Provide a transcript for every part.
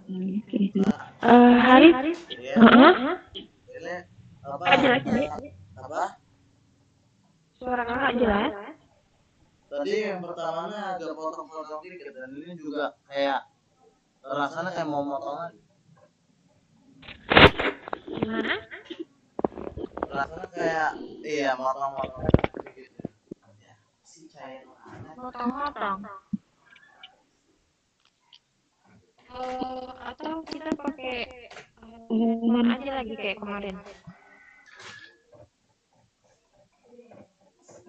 Oke. Kak, Haris, ya, heeh, ini apa? Kak jelas Dek. Apa? Suara kakak jelas. Tadi yang pertamanya agak potong-potong dikit dan ini juga kayak rasanya kayak mau motong lagi. Gimana? Rasanya kayak iya motong-motong dikit. Ya, si cair mana? Potong-potong. Atau kita pakai handphone aja lagi kayak kemarin.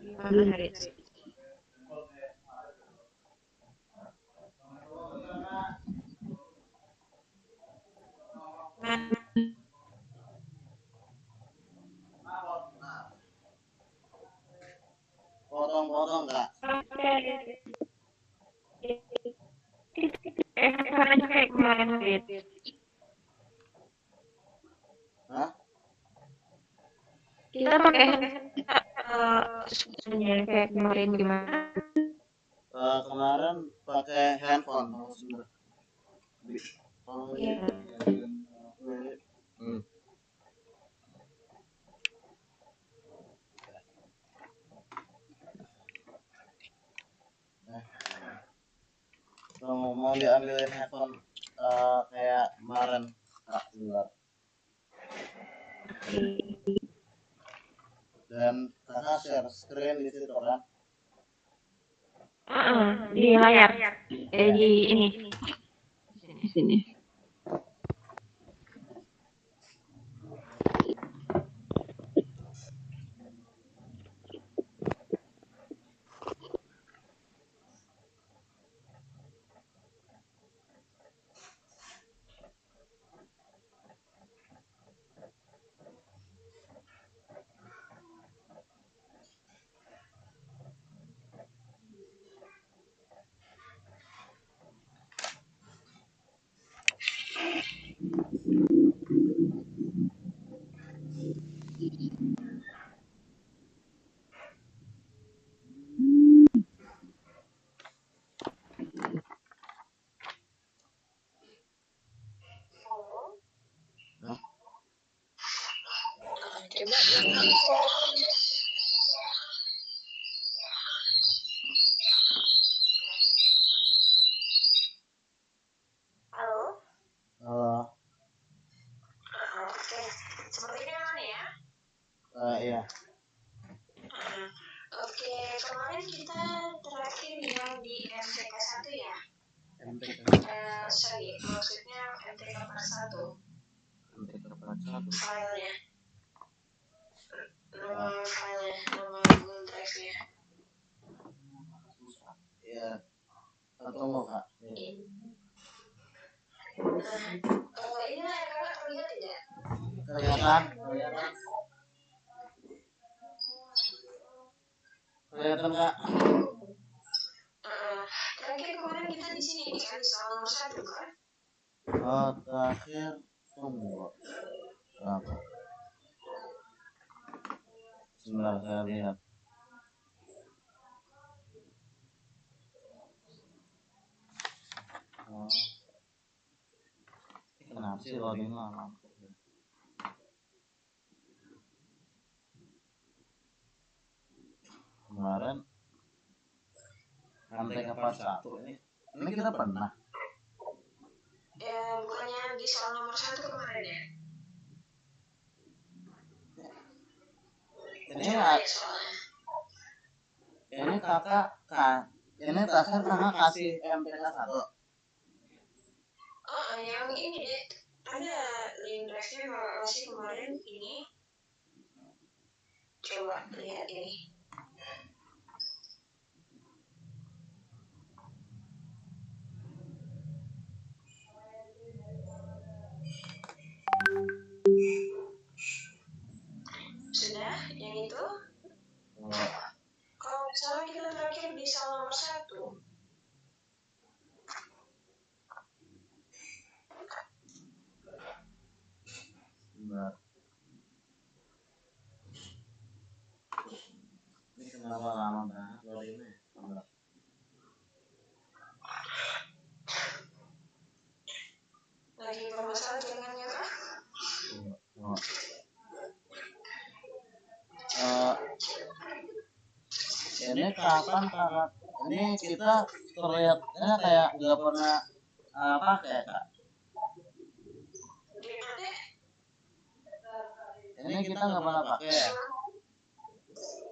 Gimana Haris? Nah, Potong-potong kak. pakai handphone aja kayak kemarin Haris. Hah? Kita pakai handphone kayak kemarin gimana? Kemarin pakai handphone. Oh, sebentar. Oh, Iya. Hmm. Mau diambilin handphone kayak kemarin kak sebentar. Dan kakak share screen di situ kan? Di layar. Di ini. Di sini. Hah? Halo? Halo. Oke, sepertinya aman ya? Iya. Oke, kemarin kita terakhir yang di MTK 1 ya? MTK. Sorry, maksudnya MTK part 1. MTK part 1. Filenya. Nama filenya, nama Google Drive-nya. Iya. Tunggu kak. Ini layar kakak terlihat tidak? Kelihatan. Kelihatan kak. Terakhir kemarin kita di sini kan soal nomor 1 kan? Oh, terakhir tunggu. Berapa? Sebentar saya lihat. Oh. Kenapa sih loading lama? Kemarin MTK part 1 ini kita pernah. Bukannya di soal nomor 1 kemarin ya? Ini kakak ini terakhir kakak kasih MTK 1. Yang ini deh, ada link drive-nya masih kemarin ini. Coba lihat ini. Sudah, yang itu? Kalau misalnya kita terakhir di soal nomor 1. Benar. lagi bermasalah jaringannya kah? Ini kapan kakak? Ini kita terlihatnya kayak nggak pernah pakai kak. Gimana? Ini kita nggak pernah pakai ya?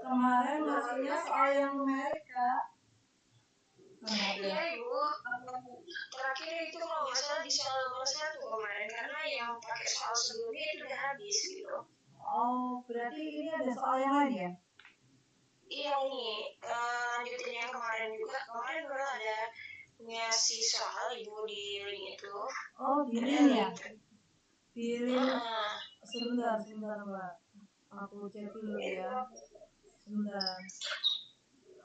Kemarin ngasihnya soal yang numerik kak. Iya ibu, terakhir itu kalau nggak salah di soal nomor 1 kemarin karena yang pakai soal sebelumnya itu udah habis gitu. Oh, berarti ini ada soal yang lain ya? Iya nih, lanjutin yang kemarin juga. Kemarin baru ada ngasih soal ibu di link itu. Oh, di Ada link ya? link. Di link. Heeh. Sebentar mbak. Aku cek dulu ya. Sebentar.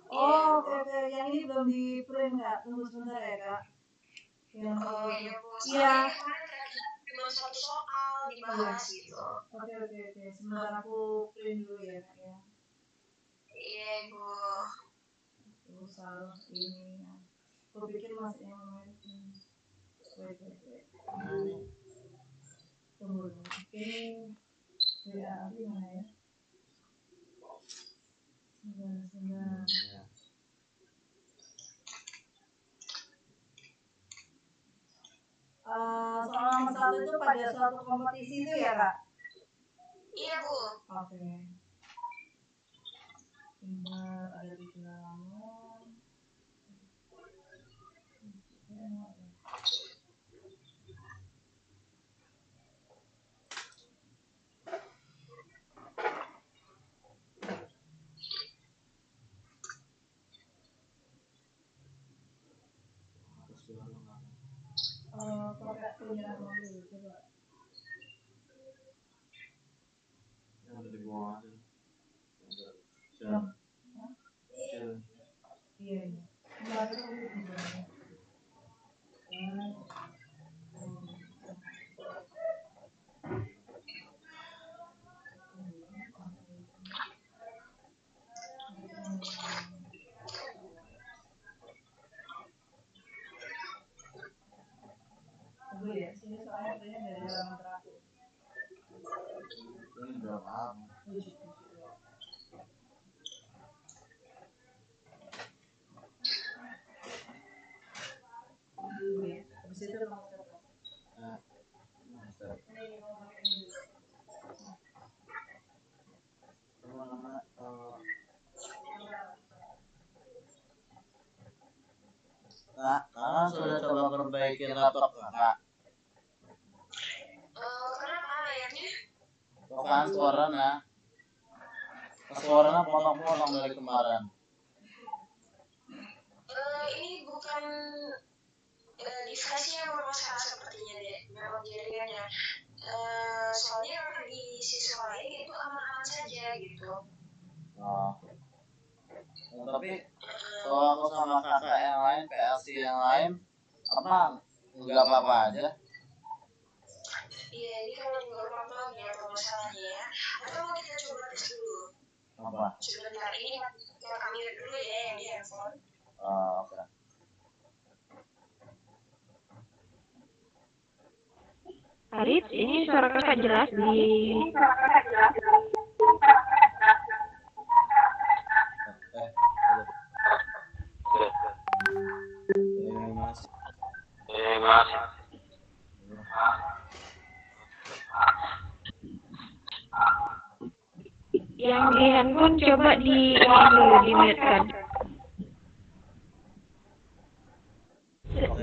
Oh, oke. Yang ini belum di print kak. Tunggu sebentar ya kak. Oh iya bu, Iya. soalnya kemarin terakhir cuma satu soal dibahas gitu. Oke. Sebentar aku print dulu ya kak ya. Iya ibu. Aku salah ini. Aku pikir masih yang lain. Wait. Tunggu. Ini WA di mana ya? Sebentar. Soal nomor 1 itu pada suatu kompetisi itu ya kak? Iya bu. Oke. Sebentar, ada di dalam. Pakai punya dulu coba. Yang di bawah aja. Iya. Tunggu ya, sini soalnya kayaknya dari halaman terakhir. Ini berapa? Tunggu ya, habis itu nomor berapa? Kak, kakak sudah coba perbaiki laptop kakak. Kenapa layarnya? Tuh kan suaranya potong-potong dari kemarin. Ini bukan device-nya yang bermasalah sepertinya deh. Memang jaringannya. Soalnya di siswa lain itu aman-aman saja gitu. Oh. Tapi kalau aku sama kakak yang lain, PLC yang lain, apa nggak apa-apa aja? Iya, ini kalau juga apa apa masalahnya ya. Atau mau kita coba tes dulu? Apa? Sebentar, ini kami lihat dulu ya yang di handphone. Oh, oke. Arif, ini suara kakak jelas di Mas. yang di handphone coba di dulu dimutkan.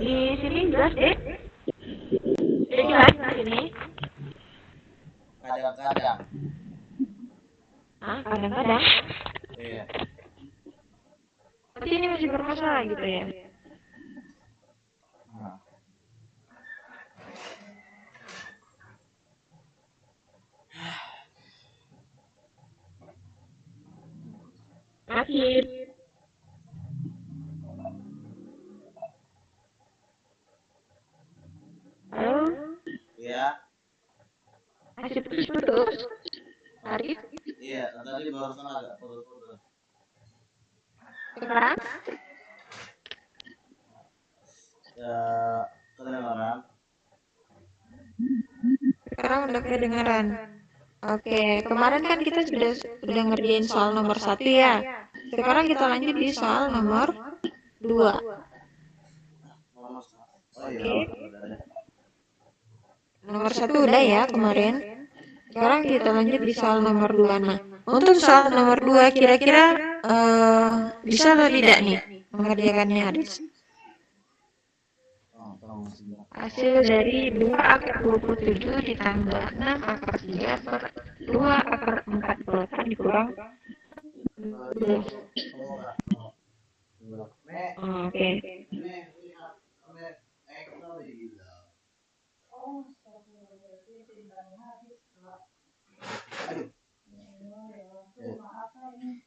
Di sini jelas deh. Udah jelas di sini. Kadang-kadang. Kadang-kadang. Iya. Berarti ini masih bermasalah gitu ya. Nah. Masih. Halo? Iya. Masih putus-putus. Arif? Iya, tadi barusan agak putus-putus. Sekarang? Ya, kedengaran. Sekarang udah kedengeran. Oke, kemarin kan kita sudah ngerjain soal nomor 1 ya. Sekarang kita lanjut di soal nomor 2. Oh iya, Oke. udah ada. Nomor 1 udah ya kemarin. Sekarang kita lanjut di soal nomor 2. Nah, untuk soal nomor 2 kira-kira bisa atau tidak nih mengerjakannya Haris? Oh, tolong sebentar. Hasil dari 2 akar 27 ditambah 6 akar 3 per 2 akar 48 dikurang 12. Tolong, Kak. Tolong. Nek, Oke. nek, lihat. Nek, kita udah gila. Oh, astagfirullahaladzim, pintarnya habis, Kak. Aduh. Ya, maaf, Kak, ini.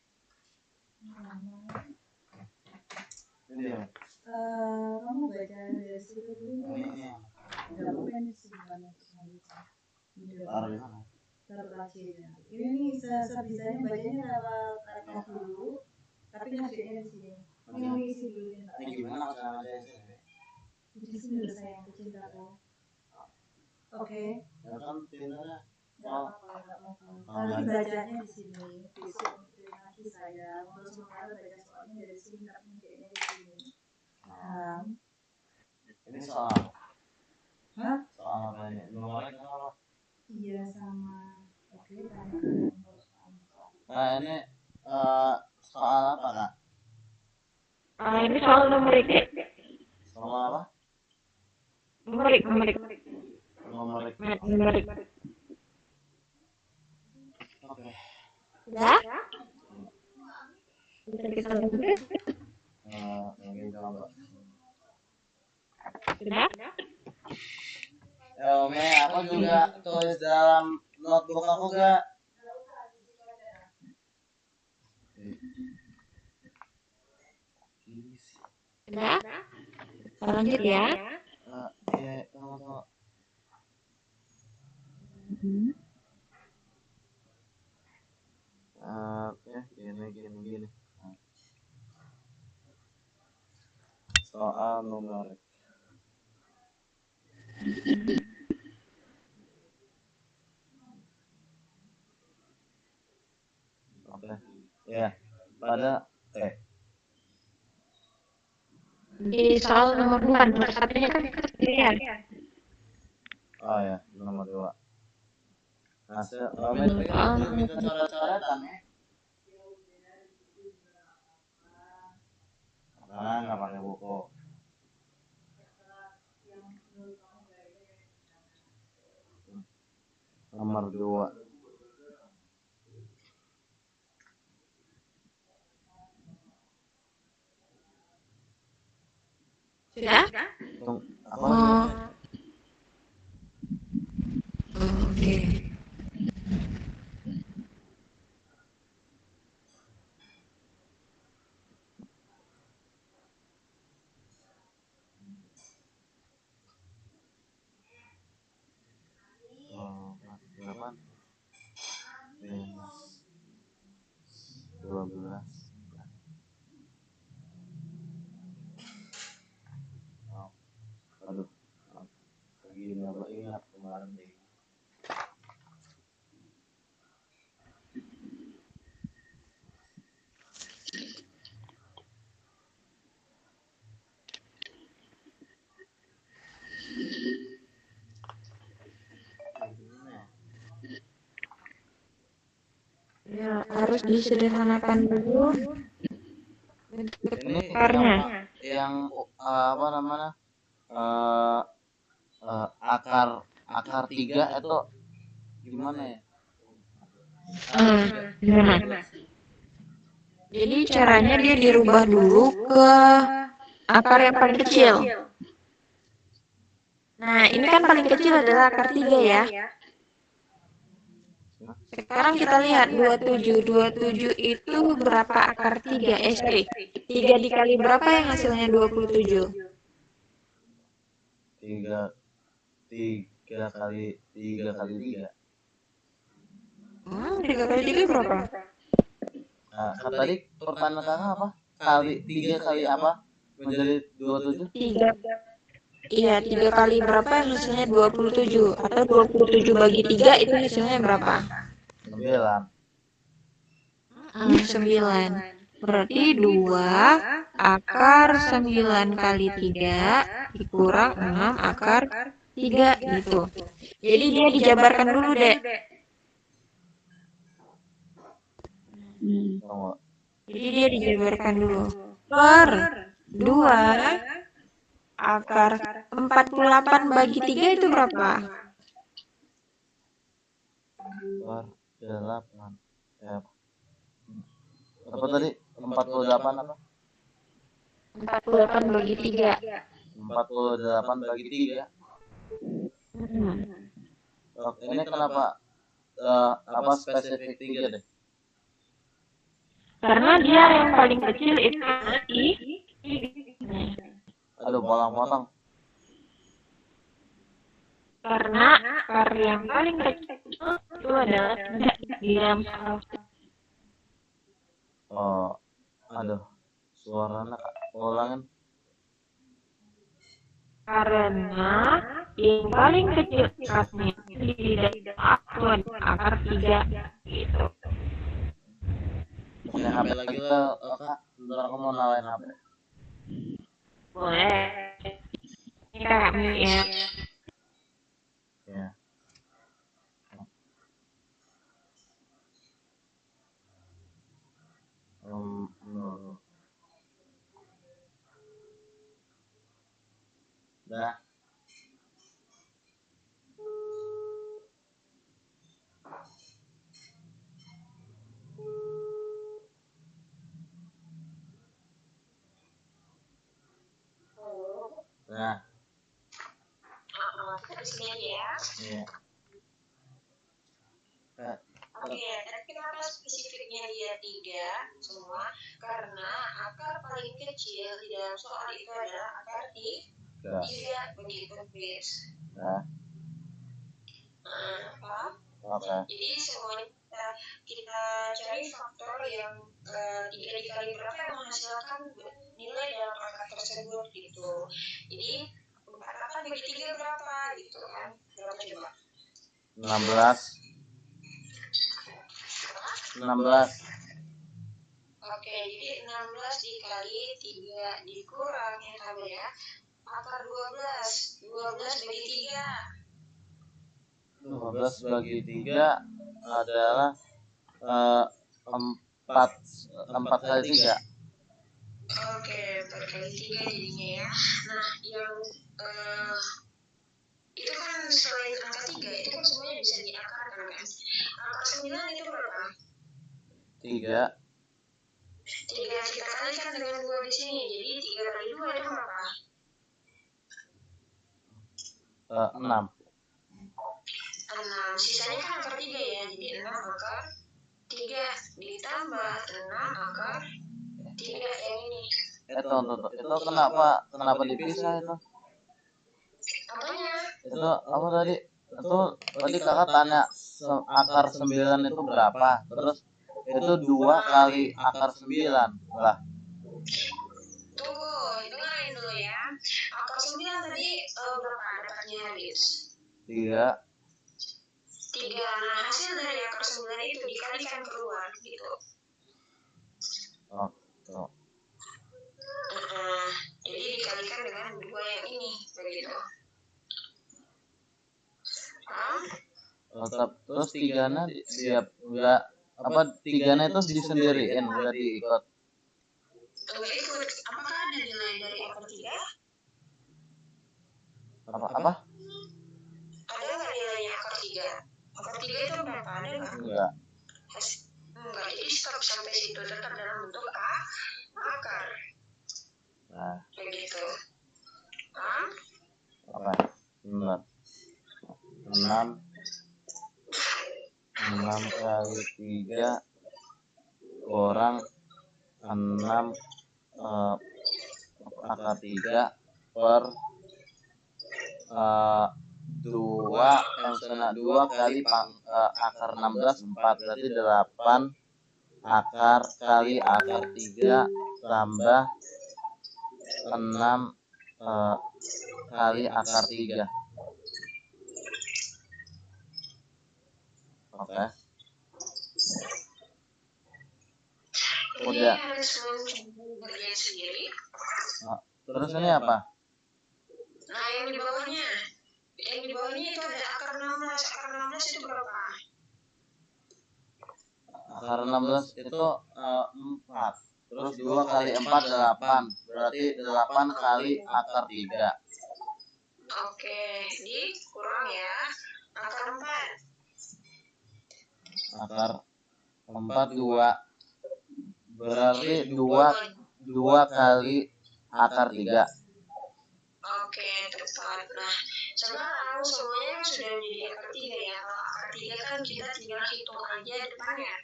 Ini dia. Kamu baca dari situ dulu. Ini. Gak apa-apa, ini simpan selanjutnya. Taruh di mana? Taruh langsirnya. Ini nih, sebisanya bacanya lewat iPad dulu, tapi ngasihnya di sini. Ini yang isi dulu. Ini gimana cara bacanya? Di sini udah sayang, cintaku. Oke. Ya kan tindakannya. Gak apa-apa, gak apa-apa. Nanti bacanya di sini. Besok terima kasih sayang. Untuk sementara baca soalnya dari sini, tapi kayaknya di sini. Ini soal. Hah? Soal apa ini? Nomornya kenapa? Iya, sama. Oke, tanya. Nah, ini soal apa, Kak? Ini soal numerik. Soal apa? Numerik. Numerik. Numerik. Oke. Ya? Bisa kita lanjut? Mungkin coba. Sudah? Ya, Ome, aku juga tulis dalam notebook aku gak? Sudah? Kita lanjut ya. Iya, tunggu. Gini. Soal numerik. Oke. Ya, pada T. Di soal nomor 2, nomor satunya kan kita sendirian. Oh ya, nomor 2. Hasil, Ome tadi kan aku minta coret-coretan ya. Karena nggak pakai buku. Nomor 2. Sudah? Tunggu, apa lagi? Oke. Berapa? 12. Aduh, begini apa ingat kemarin nih. Ya, harus disederhanakan dulu Ini bentukannya. yang apa namanya? Akar 3 itu gimana ya? Gimana? Jadi caranya dia dirubah dulu ke akar yang paling kecil. Nah, ini kan paling kecil adalah akar 3 ya. Sekarang kita lihat 27. 27 itu berapa akar 3? 3 dikali berapa yang hasilnya 27? 3 kali 3 kali 3. 3 kali 3 berapa? Nah, kan tadi pertanyaan kakak apa? Kali 3 kali apa? Menjadi 27? 3. Iya, 3 kali berapa yang hasilnya 27 atau 27 bagi 3 itu hasilnya berapa? 9. 9. Berarti 2 akar 9 kali 3 dikurang 6 akar 3 gitu. Jadi dia dijabarkan dulu, Dek. Tunggu. Jadi dia dijabarkan dulu. Per 2 akar 48 bagi 3 itu berapa? Per 8. Apa tadi? 48 apa? 48 bagi 3. 48 bagi 3. Ini kenapa apa spesifik 3 deh? Karena dia yang paling kecil itu di Aduh, potong-potong. karena akar yang paling kecil itu adalah 3 di dalam skala. Oh, aduh, suaranya Kak. Ulangin. Karena yang paling kecil akarnya di dalam akar 3 gitu. Pakai HP lagi lo, Kak. Bentar aku mau nyalain HP. Boleh. Ini kakak mute ya. Ya. Dah. Nah, Di sini aja ya. iya. Oke, dan kenapa spesifiknya dia 3 semua? Karena akar paling kecil di dalam soal itu adalah akar 3 begitu, guys. Nah, Paham? oke. Jadi semuanya kita cari faktor yang 3 dikali berapa yang menghasilkan nilai dalam akar tersebut gitu. Jadi 48 bagi 3 berapa gitu kan? Berapa coba? 16. Oke, jadi 16 dikali 3 dikurang ya kamu ya. Akar 12. 12 bagi 3. 12 bagi 3 adalah 4 kali 3. Oke, 4 kali 3 jadinya ya. Nah, yang itu kan selain angka 3, itu kan semuanya bisa diakarkan kan. Angka 9 itu berapa? 3. 3 kita kalikan dengan 2 di sini. Jadi 3 kali 2 itu berapa? 6. 6. Sisanya kan akar 3 ya. Jadi 6 akar 3 ditambah 6 akar 3 yang ini. Itu kenapa dipisah itu? Apanya? Itu apa tadi? Itu tadi kakak tanya akar 9 itu berapa? Terus itu 2 kali akar 9 lah. Tunggu, dengerin dulu ya. Akar 9 tadi berapa dapatnya Haris? 3. 3. Nah, hasil dari akar 9 itu dikalikan keluar gitu. Oh, tuh. Jadi dikalikan dengan 2 yang ini begitu. Terus 3-nya dia enggak apa 3-nya itu disendiriin, enggak diikut. Enggak ikut. Apakah ada nilai dari akar 3? Apa? Ada nggak nilainya akar 3? Akar 3 itu berapa? Ada nggak? Enggak. Enggak. Jadi stop sampai situ, tetap dalam bentuk akar. Nah, Begitu. apa? Benar. 6 kali 3 kurang 6 akar 3 per 2 maksudnya 2 kali akar 16 4 berarti 8 akar kali akar 3 tambah 6 kali akar 3. Oke. Ini Udah. harus mengerjain sendiri. Terus ini apa? Nah, yang di bawahnya itu ada akar 16. Akar 16 itu berapa? Akar 16 itu 4. Terus 2 kali 4 8. Berarti 8 kali akar 3. Oke, dikurang ya. Akar 4. Akar 4 2. Berarti 2 kali akar 3. Oke, tepat. Nah, sekarang semuanya sudah menjadi akar 3 ya. Kalau akar 3 kan kita tinggal hitung aja depannya.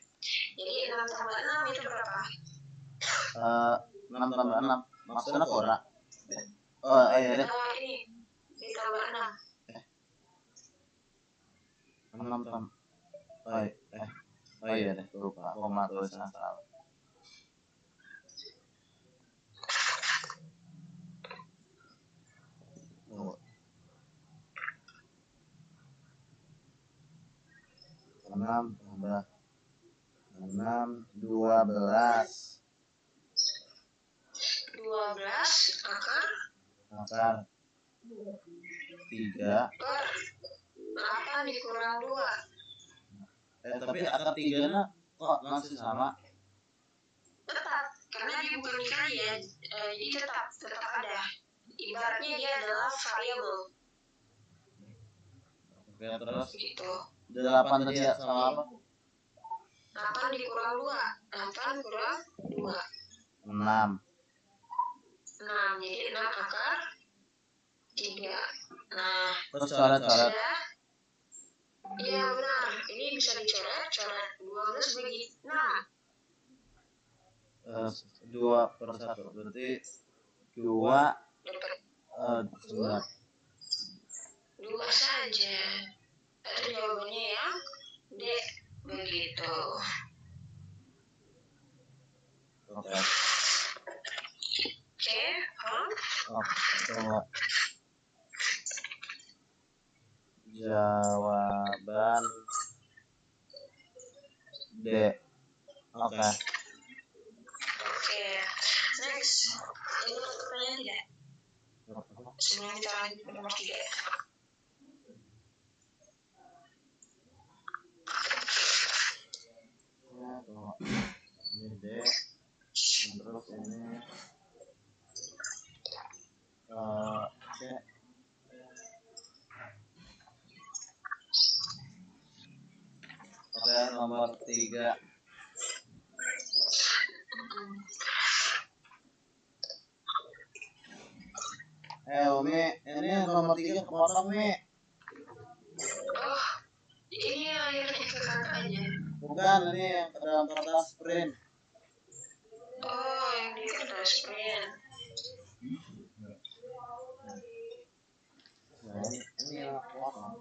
Jadi 6 tambah 6 itu berapa? 6 tambah 6. Maksudnya kurang. Oh, iya deh. Ini ditambah 6. 6 tambah. Oh iya deh, lupa. Aku mah tulisan salah. Oh. 6 tambah 6 12. 12 akar 3. per 8 dikurang 2. Tapi akar 3-nya kok masih sama? Tetap, karena dia bukan dikali ya. Jadi tetap ada. Ibaratnya dia adalah variabel. Oke, terus Gitu. 8 tadi ya sama apa? 8 dikurang 2. 8 kurang 2. 6. 6. Jadi 6 akar 3. Nah, Terus coret-coret. sudah. Iya benar. Ini bisa dicoret. Coret 12 bagi 6. 2 per 1. Berarti 2 Dapat 9. 2 saja. Itu jawabannya yang D. Begitu. Oke. Oke, paham? Coba. Jawaban D. Oke. Oke. Next. Ini pertanyaan tidak? Sebelum kita lanjut ke nomor 3. Ini D. Terus ini C. Oke, nomor 3. Umi, ini nomor 3 kepotong, Mi. Oh, ini akhirnya ke kakak aja. Bukan, ini yang ke dalam kertas print. Oh, yang di kertas print. Nah, ini yang kepotong.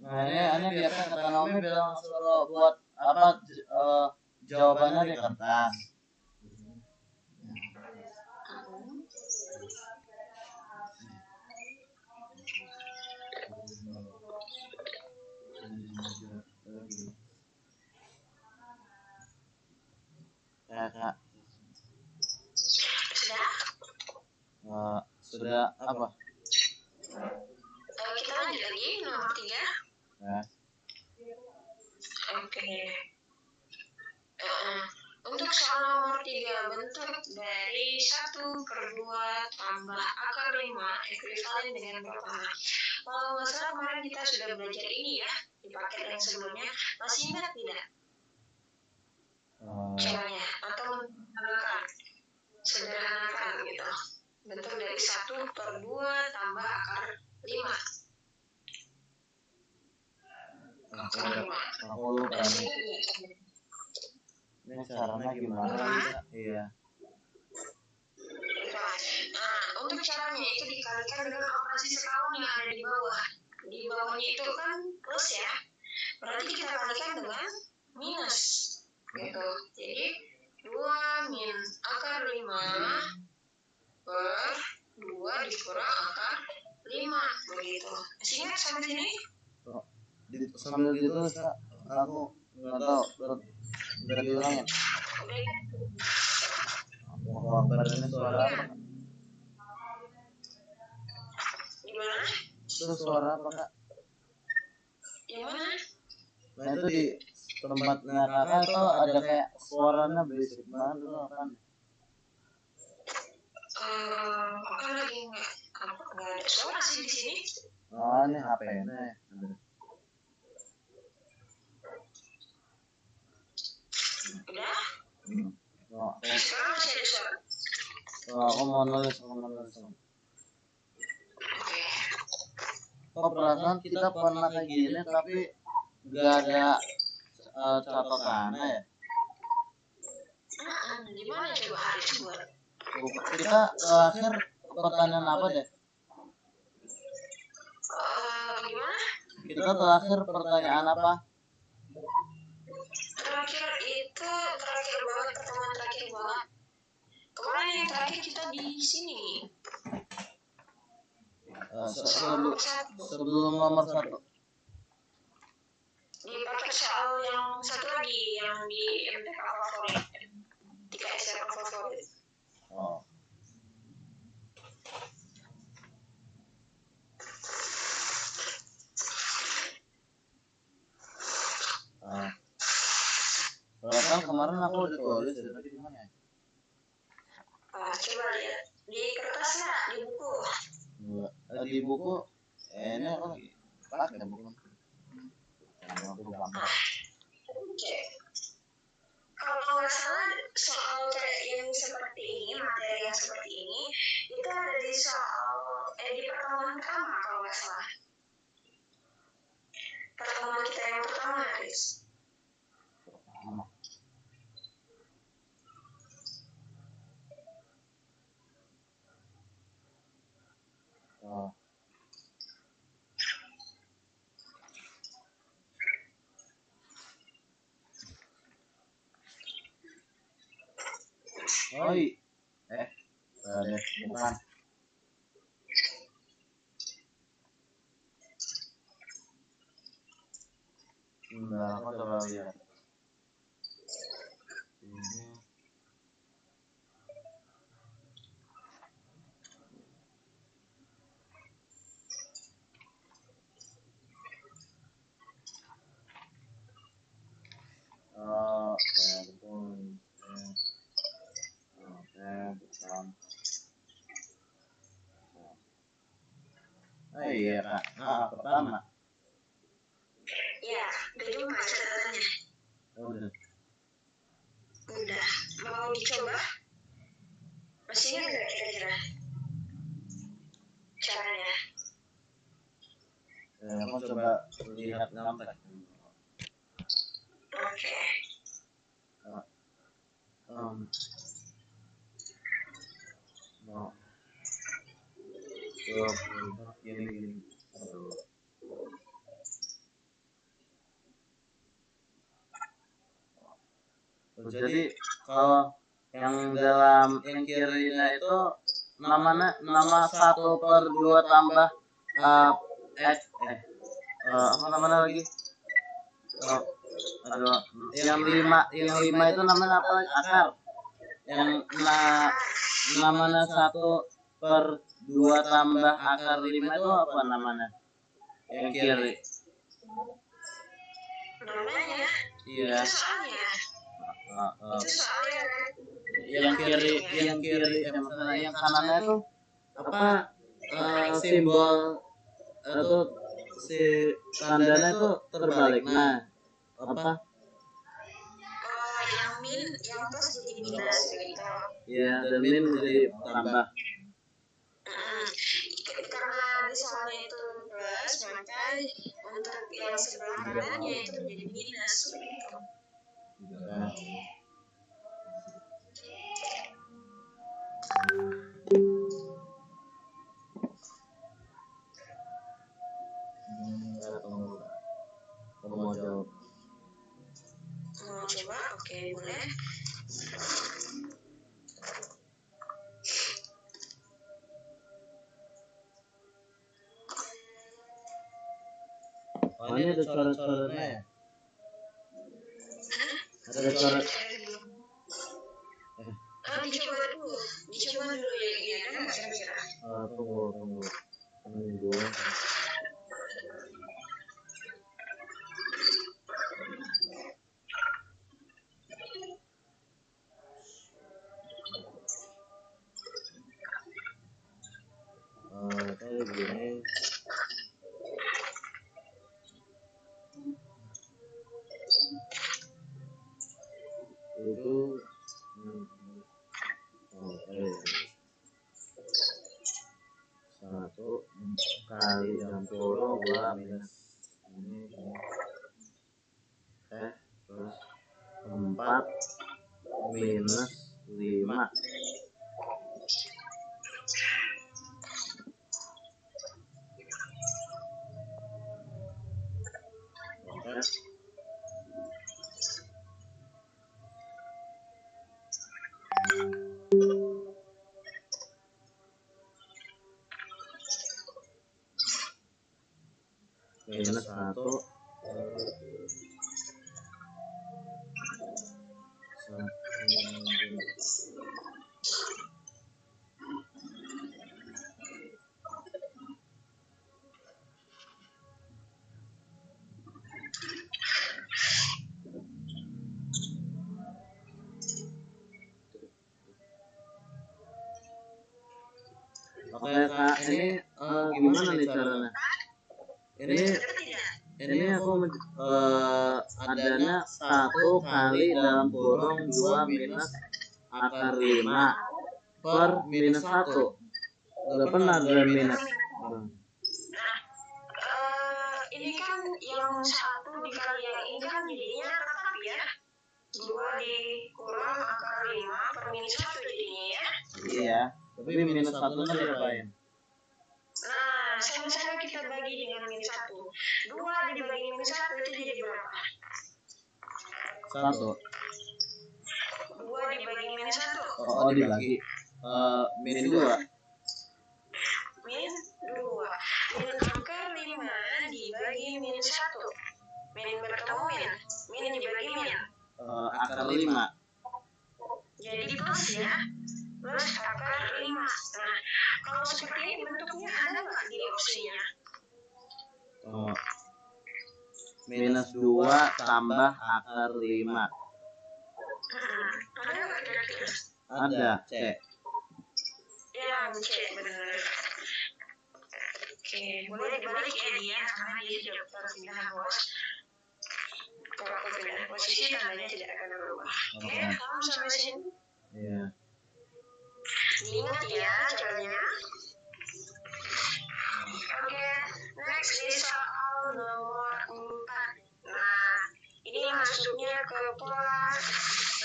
Nah, ini biasanya kata Naomi bilang suruh buat apa jawabannya di kertas. Kak. Sudah apa? Kita lanjut lagi nomor 3. Ya. Oke. Untuk soal nomor 3, bentuk dari 1/2 tambah akar 5 ekuivalen dengan berapa? Kalau nggak salah kemarin kita sudah belajar ini ya, di paket yang sebelumnya. Masih ingat tidak caranya? Atau sederhanakan gitu. Bentuk dari 1/2 tambah akar 5. Aku lupa nih. Ini caranya gimana? Iya. Nah, untuk caranya itu dikalikan dengan operasi sekawan yang ada di bawah. Di bawahnya itu kan plus ya. Berarti kita kalikan dengan minus. Gitu. Jadi 2 min akar 5 per 2 dikurang akar 5 begitu. Masih ingat sampai sini? Sambil gitu aku nggak tahu nggak diulangin. Udah. Badannya suara apa? Gimana? Itu suara apa kak? Yang mana? Nah itu di tempatnya kakak itu ada kayak suaranya berisik banget itu apa? Kakak lagi nggak ada suara sih di sini. Oh ini HP-nya ya. Udah. Oh, Sekarang masih ada suara. aku mau nulis. Oke. Kok perasaan kita pernah kayak gini tapi nggak ada catatannya ya? Gimana coba Haris buat? Kita terakhir pertanyaan apa deh? Gimana? Kita terakhir pertanyaan apa? Terakhir banget, pertemuan terakhir banget. Kemarin yang terakhir kita di sini. Sebelum nomor 1. Di paket soal yang satu lagi yang di MTK favorit. 3 SR favorit. Oh. Perasaan kemarin aku udah tulis ya, tapi gimana ya? Coba lihat di kertas nggak, di buku? Enggak. Di buku, ini aku lagi pakai buku. Aku gampang. Cek. Kalau nggak salah soal kayak yang seperti ini, materi yang seperti ini, itu ada di soal di pertemuan pertama kalau nggak salah. Pertemuan kita yang pertama, Haris. Oh. Oi. Ada bukan. Bentar, aku coba lihat. Ini. Betul. Bukan. Iya kak. Pertama. Ya, udah jumpa catatannya. Udah. Mau dicoba? Masih ingat nggak kira-kira caranya? Aku coba lihat gambar. Oke. No. Gini. Aduh. Jadi kalau yang dalam yang kirinya itu nama 1/2 tambah apa namanya lagi? Aduh, yang 5 itu namanya apa? Akar. Yang namanya 1/2 tambah akar 5 itu apa namanya? Yang kiri. Namanya? Iya. Itu soalnya. Itu soalnya kan? Yang kiri maksudnya yang kanannya itu apa? Simbol atau si tandanya itu terbalik. Nah, apa? Yang min, yang plus jadi minus begitu. Iya, dan min jadi tambah. Karena di soalnya itu plus, maka untuk yang sebelah kanannya itu menjadi minus begitu. Kamu mau jawab? Mau coba? Oke, boleh. Oh, ini ada coret-coretnya ya? Ada coret. Dicoba dulu ya ini ada nggak kira-kira? Tunggu dulu. Kayak gini. Itu satu kali 60 2 minus ini terus 4 minus 5. Oke. Minus 1 Oke Kak, ini gimana nih caranya? Ini aku adanya 1 kali dalam kurung 2 minus akar 5 per minus 1. Udah pernah ada minus. Ini kan yang 1 dikali yang ini kan jadinya tetap ya. 2 dikurang akar 5 per minus 1 jadinya ya. Iya, tapi minus 1-nya diapain? Nah, sama-sama kita bagi dengan minus 1. 2 dibagi minus 1 itu jadi berapa? 1. 2 dibagi minus 1. Oh, dibagi. Min 2. Min 2. Min akar 5 dibagi minus 1. Min bertemu min. Min dibagi min. Akar 5. Jadi plus ya. Plus akar 5. Nah, kalau seperti ini bentuknya ada nggak di opsinya? Minus 2 tambah akar 5. Ada nggak kira-kira? Ada, C. Ya, C benar. Oke, boleh dibalik ya dia karena dia tidak perpindahan bos. Kalau aku pindah posisi tandanya tidak akan berubah. Oke, paham sampai sini? Iya. Diingat ya caranya. Oke, next di soal nomor 4. Nah, ini masuknya ke pola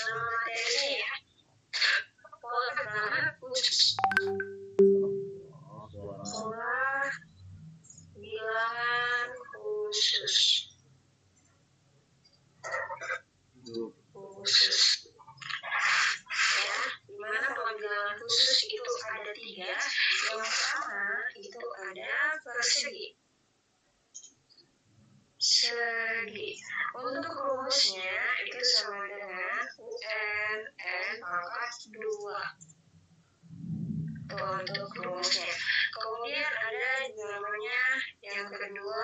materinya ya. Pola bilangan khusus. Pola bilangan khusus. Ya, dimana pola bilangan khusus itu ada 3. Yang pertama itu ada persegi. Untuk rumusnya itu sama dengan UN N pangkat 2. Tuh, untuk rumusnya. Kemudian ada namanya yang kedua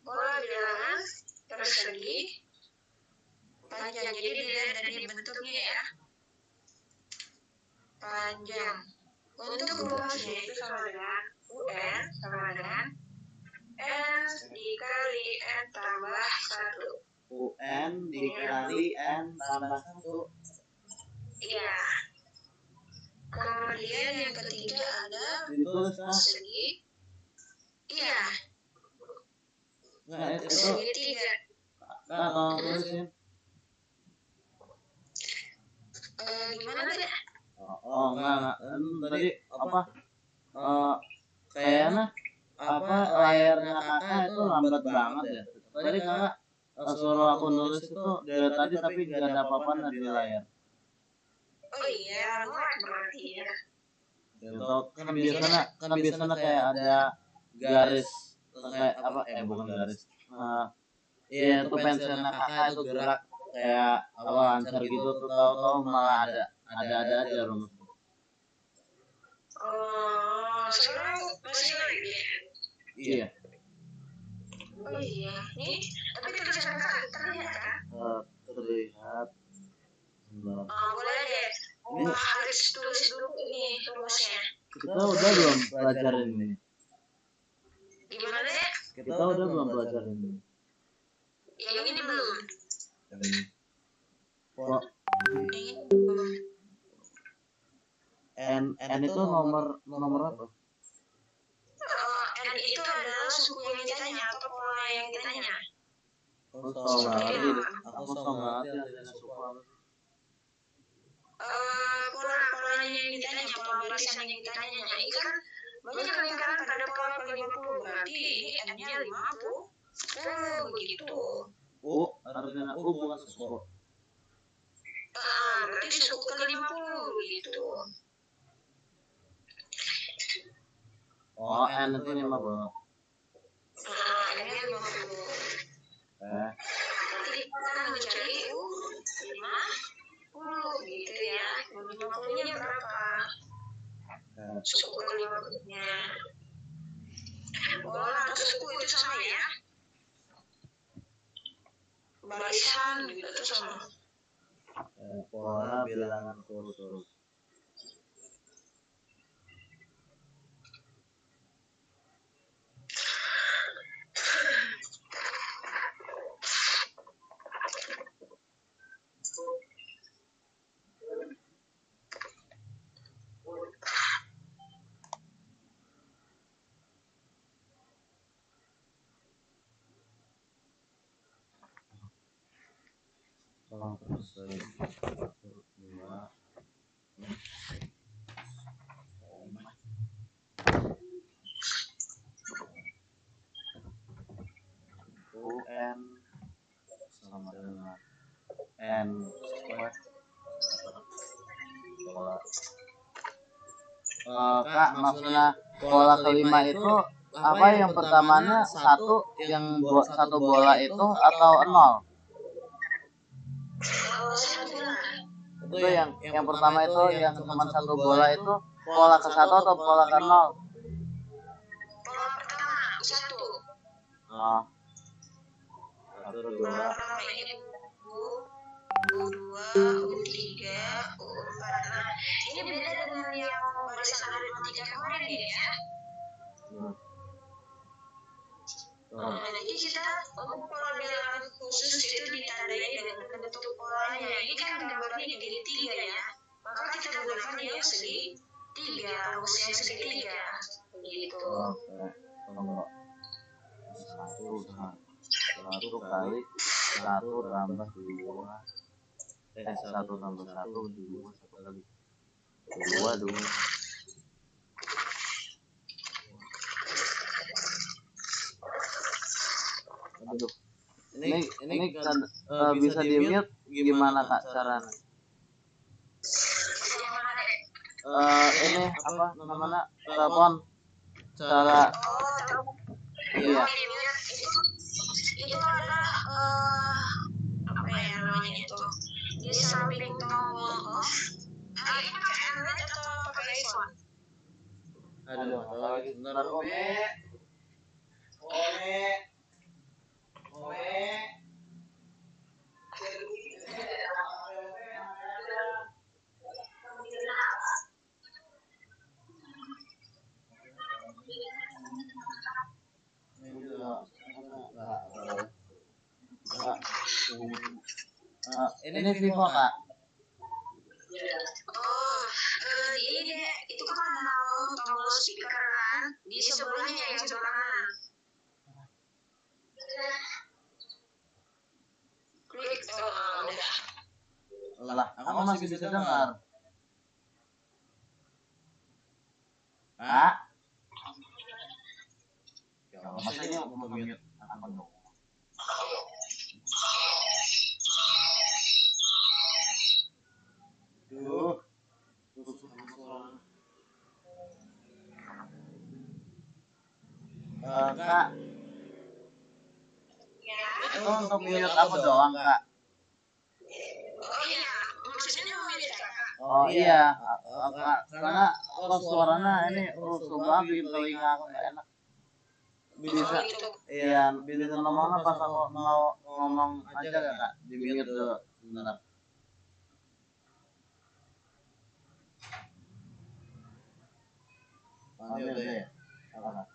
pola bilangan persegi panjang. Jadi dilihat dari bentuknya ya. Panjang. Untuk rumusnya itu sama dengan UN sama dengan N dikali N tambah 1. UN dikali N tambah 1. Iya. Kemudian yang ketiga ada Ditulis Kak. persegi. Iya. Enggak, itu Segitiga. Kak, tolong tulisin. Gimana tadi? Enggak. Tadi apa? Kayaknya layarnya kakak itu lambat banget ya. Tadi kakak suruh aku nulis itu dari tadi tapi gak ada apa-apa di layar. Oh iya, lag berarti ya. Kan biasanya kayak ada garis kayak apa bukan garis. Iya itu pensilnya kakak itu gerak kayak apa lancar gitu tuh tahu-tahu malah ada aja rumus. Oh, sekarang masih lagi. Iya. Oh iya, nih. Tapi tulisan kakak terlihat kan? Terlihat. Oh, boleh deh. Ini Harus tulis dulu ini rumusnya. kita udah belum pelajarin ini. Gimana deh? Kita udah belum pelajarin ini. Yang ini belum. Kok Yang ini belum. N itu nomor apa? N itu adalah suku yang ditanya atau pola yang ditanya. Aku tahu ngerti. Aku tahu ngerti artinya suku apa sih? Polanya yang ditanya, pola barisan yang ditanya. Ini kan banyak lingkaran pada pola ke-50, berarti ini N-nya 50. Begitu. Artinya bukan suku. Berarti suku ke-50 gitu. N itu 50. N-nya 50. Berarti kita mencari U50 gitu ya. 50-nya berapa? Suku ke-50-nya. Pola atau suku itu sama ya. Barisan juga itu sama. Pola bilangan khusus. UN sama dengan N square. Kak, maksudnya pola kelima itu apa yang pertamanya satu bola itu atau nol? Itu yang pertama itu yang cuma satu bola itu pola ke satu atau pola ke nol? Pola pertama satu. Satu Pola dua. pertama ini U2, U3, U4. Nah, ini beda dengan yang barisan aritmatika kemarin ya. Jadi kita untuk pola bilangan khusus itu ditandai dengan bentuk polanya. Ini kan gambarnya jadi 3 ya. Maka kita gunakan yang segitiga, rumus yang segitiga. Begitu. Satu kali satu tambah dua. Satu tambah satu dua, satu kali dua. Aduh. Ini kan bisa di mute gimana Kak caranya? Ini apa namanya telepon cara iya. Itu adalah apa ya namanya itu? Di samping tombol off. Ini pakai Android atau pakai iPhone? Aduh, lagi sebentar Ome. Ini Vivo Kak. Ini deh, itu kan ada tombol speaker kan di sebelahnya yang sebelah kanan. Klik, udah. Lah, aku masih bisa dengar. Kak. Ya, masa ini mau mute apa dong? Duh. Kak, Ya. itu untuk mute aku doang, Kak. Oh iya, maksudnya mau milih kakak. Oh iya, Kak, karena kok suaranya ini rusuh banget bikin telinga aku nggak enak. Bisa, Oh gitu. iya, bisa ngomongnya pas aku mau ngomong aja gak, Kak? Di mute dulu, sebentar. Ini udah ya? Apa, Kak?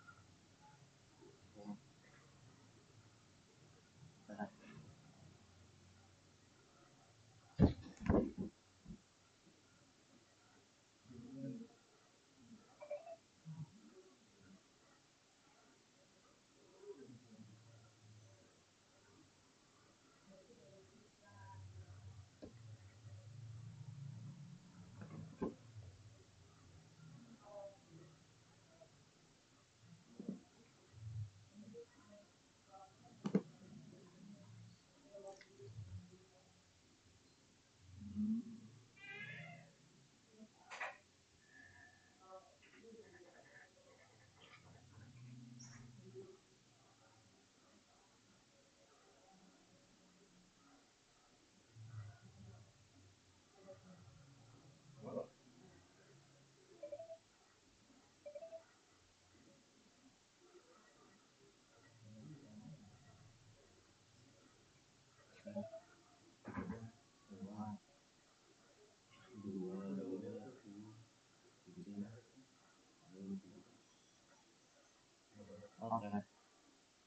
Oke,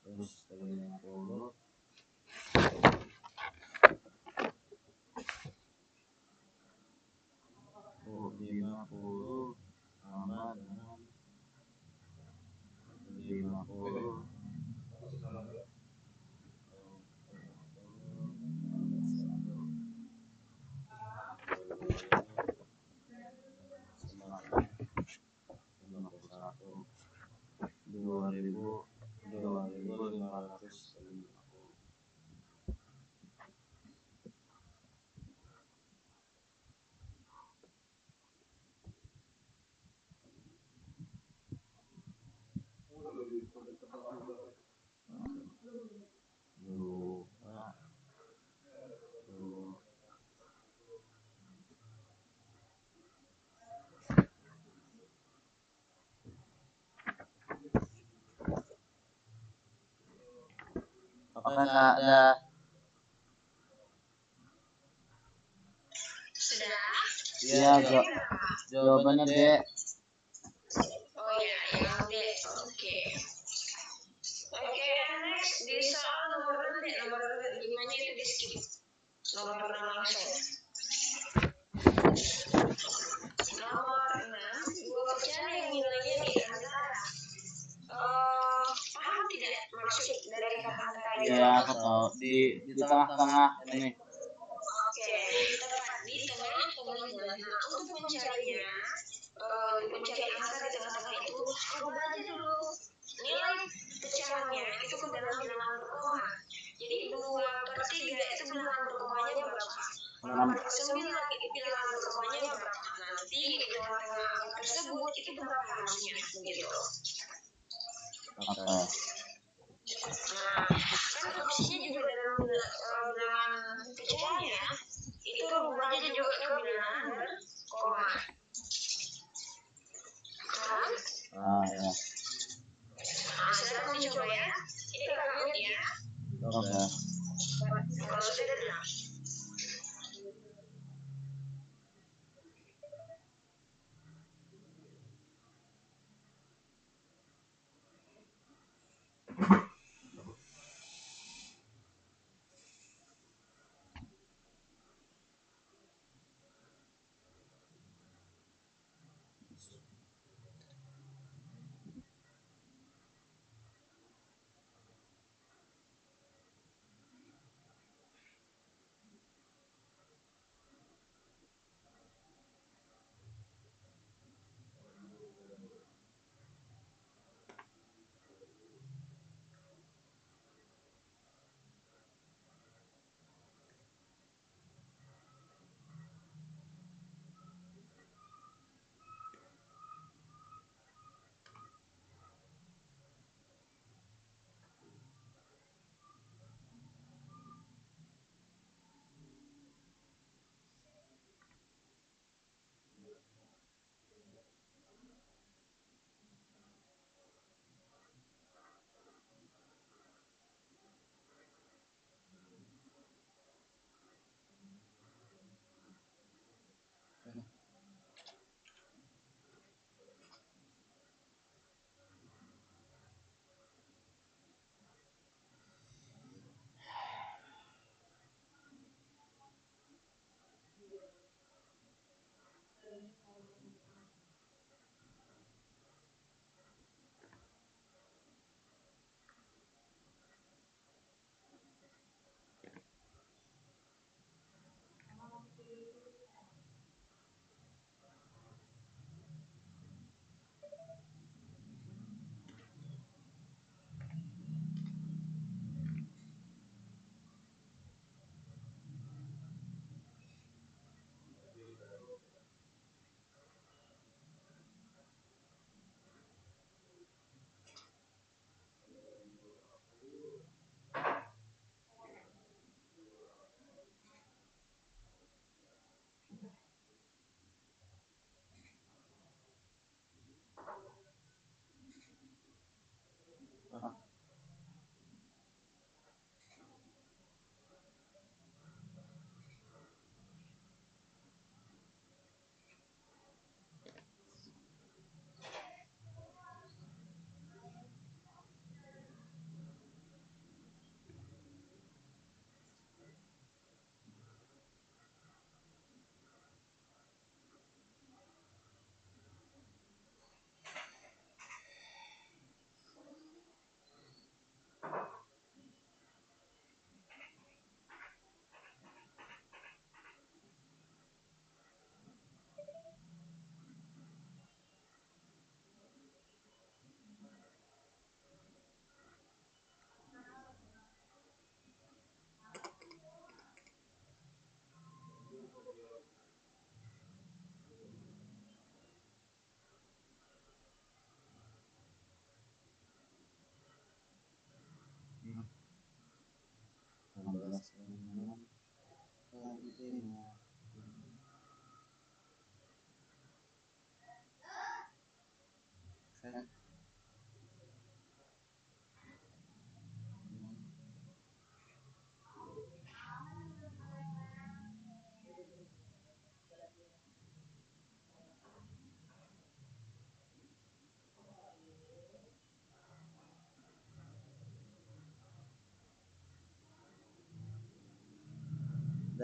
terus 50, 50 sama dengan 50 51 2.550. Dua, dua. Oke, Kak, dah. Sudah. Iya, jawabannya D. Oh iya, yang D. Oke. Oke, next di soal nomor 6 deh, nomor 5-nya itu di skip. Nomor 6 langsung. Nomor 6, dua pecahan yang nilainya di antara. Paham tidak maksud dari kata antara? Iya, aku tahu. Di tengah-tengah ini. Oke, tepat di tengah-tengahnya. Nah, untuk mencarinya, mencari angka di tengah-tengah itu, rubah aja dulu nilai pecahannya itu ke dalam bilangan berkoma. Jadi 2/3 itu bilangan berkomanya berapa? 4/9 itu bilangan berkomanya berapa? Nanti di tengah-tengah angka tersebut itu berapa harusnya begitu. Oke. Nah, kan opsinya juga dalam bilangan pecahan ya. Itu rubah aja juga ke bilangan berkoma. Paham? Ya. Nah, silakan dicoba ya. Ini kakak mute ya. Oke. Kalau sudah dengar.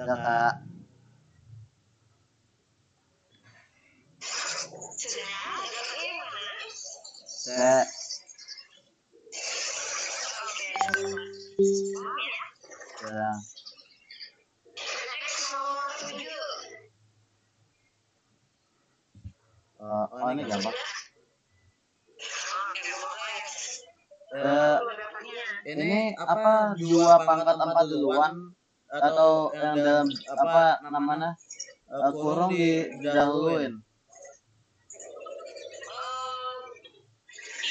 Udah Kak. Sudah, dapatnya yang mana? Saya Oke, maaf ya. ya. Next nomor 7. Oh ini gampang. Oke, boleh. Eh, Dapatnya. ini apa 2/4 duluan atau yang dalam apa namanya kurung didahuluin?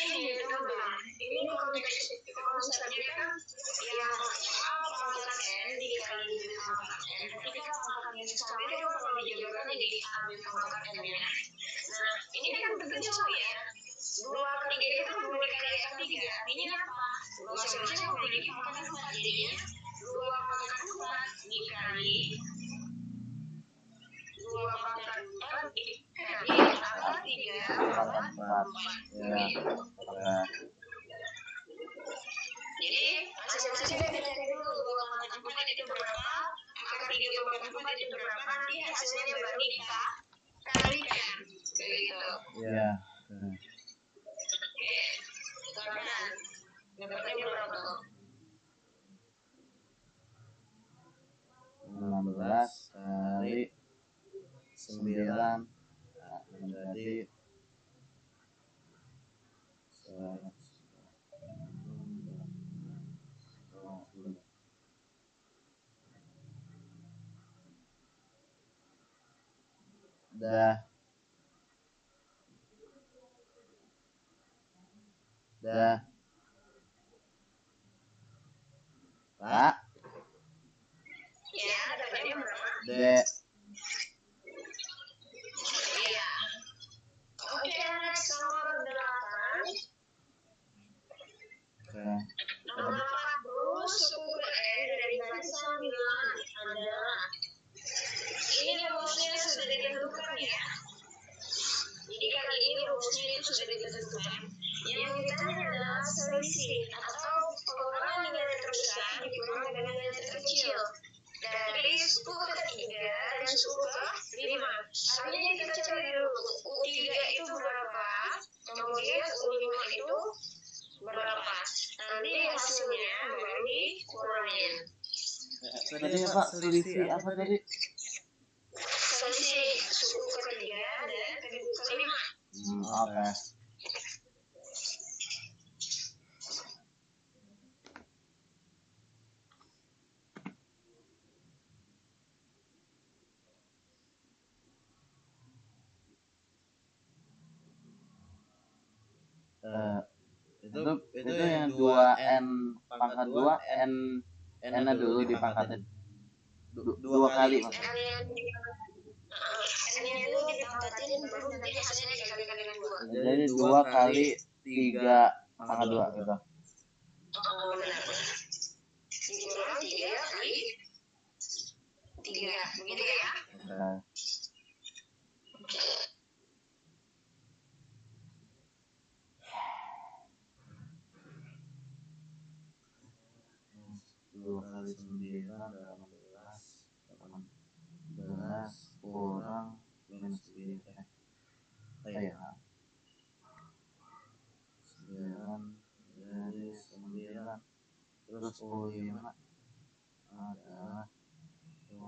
Ini coba. Ini konsepnya kan yang A pangkat N dikali B pangkat N. Ketika pangkat yang sama itu kalau dijabarkan jadi A B pangkat N ya. Nah, ini kan bekerja ya. 2/3 itu kan 2 dikali A3. Artinya apa? Masing-masing memiliki pangkat 4. Jadinya 2/4 dikali 2/4 dikali apa? 3/4. Ya. Oke. Jadi masing-masing kita cari dulu 2/4 itu berapa, akar 3/4 itu berapa, nanti hasilnya baru kita kalikan, begitu. Iya. Oke, sekarang dapatnya berapa tuh? 16 kali 9 menjadi 120. Dah. Pak, Ya, dapatnya berapa? D. Iya. Oke, next nomor 8. Oke. Nomor 8 terus suku N dari baris 9 adalah ini rumusnya sudah ditentukan ya. Jadi kali ini rumusnya itu sudah ditentukan. Yang ditanya adalah selisih atau pengurangan nilai terbesar dikurang dengan nilai terkecil dari suku ketiga dan suku ke-5. Artinya kita cari dulu U3 itu berapa, kemudian U5 itu berapa. Nanti hasilnya baru dikurangin. Tadi Pak selisih apa tadi? Selisih suku ketiga dan ke-5. Oke. Itu yang 2n/2 n dulu dipangkatin 2 kali Mas. N-nya dulu dipangkatin baru nanti hasilnya dikalikan dengan 2. Jadi 2 kali 3/2 gitu. 3. Begitu ya? Oke. 2 kali 9 adalah 18 kurang minus 9 ya 9 dari 9 terus 5 adalah 2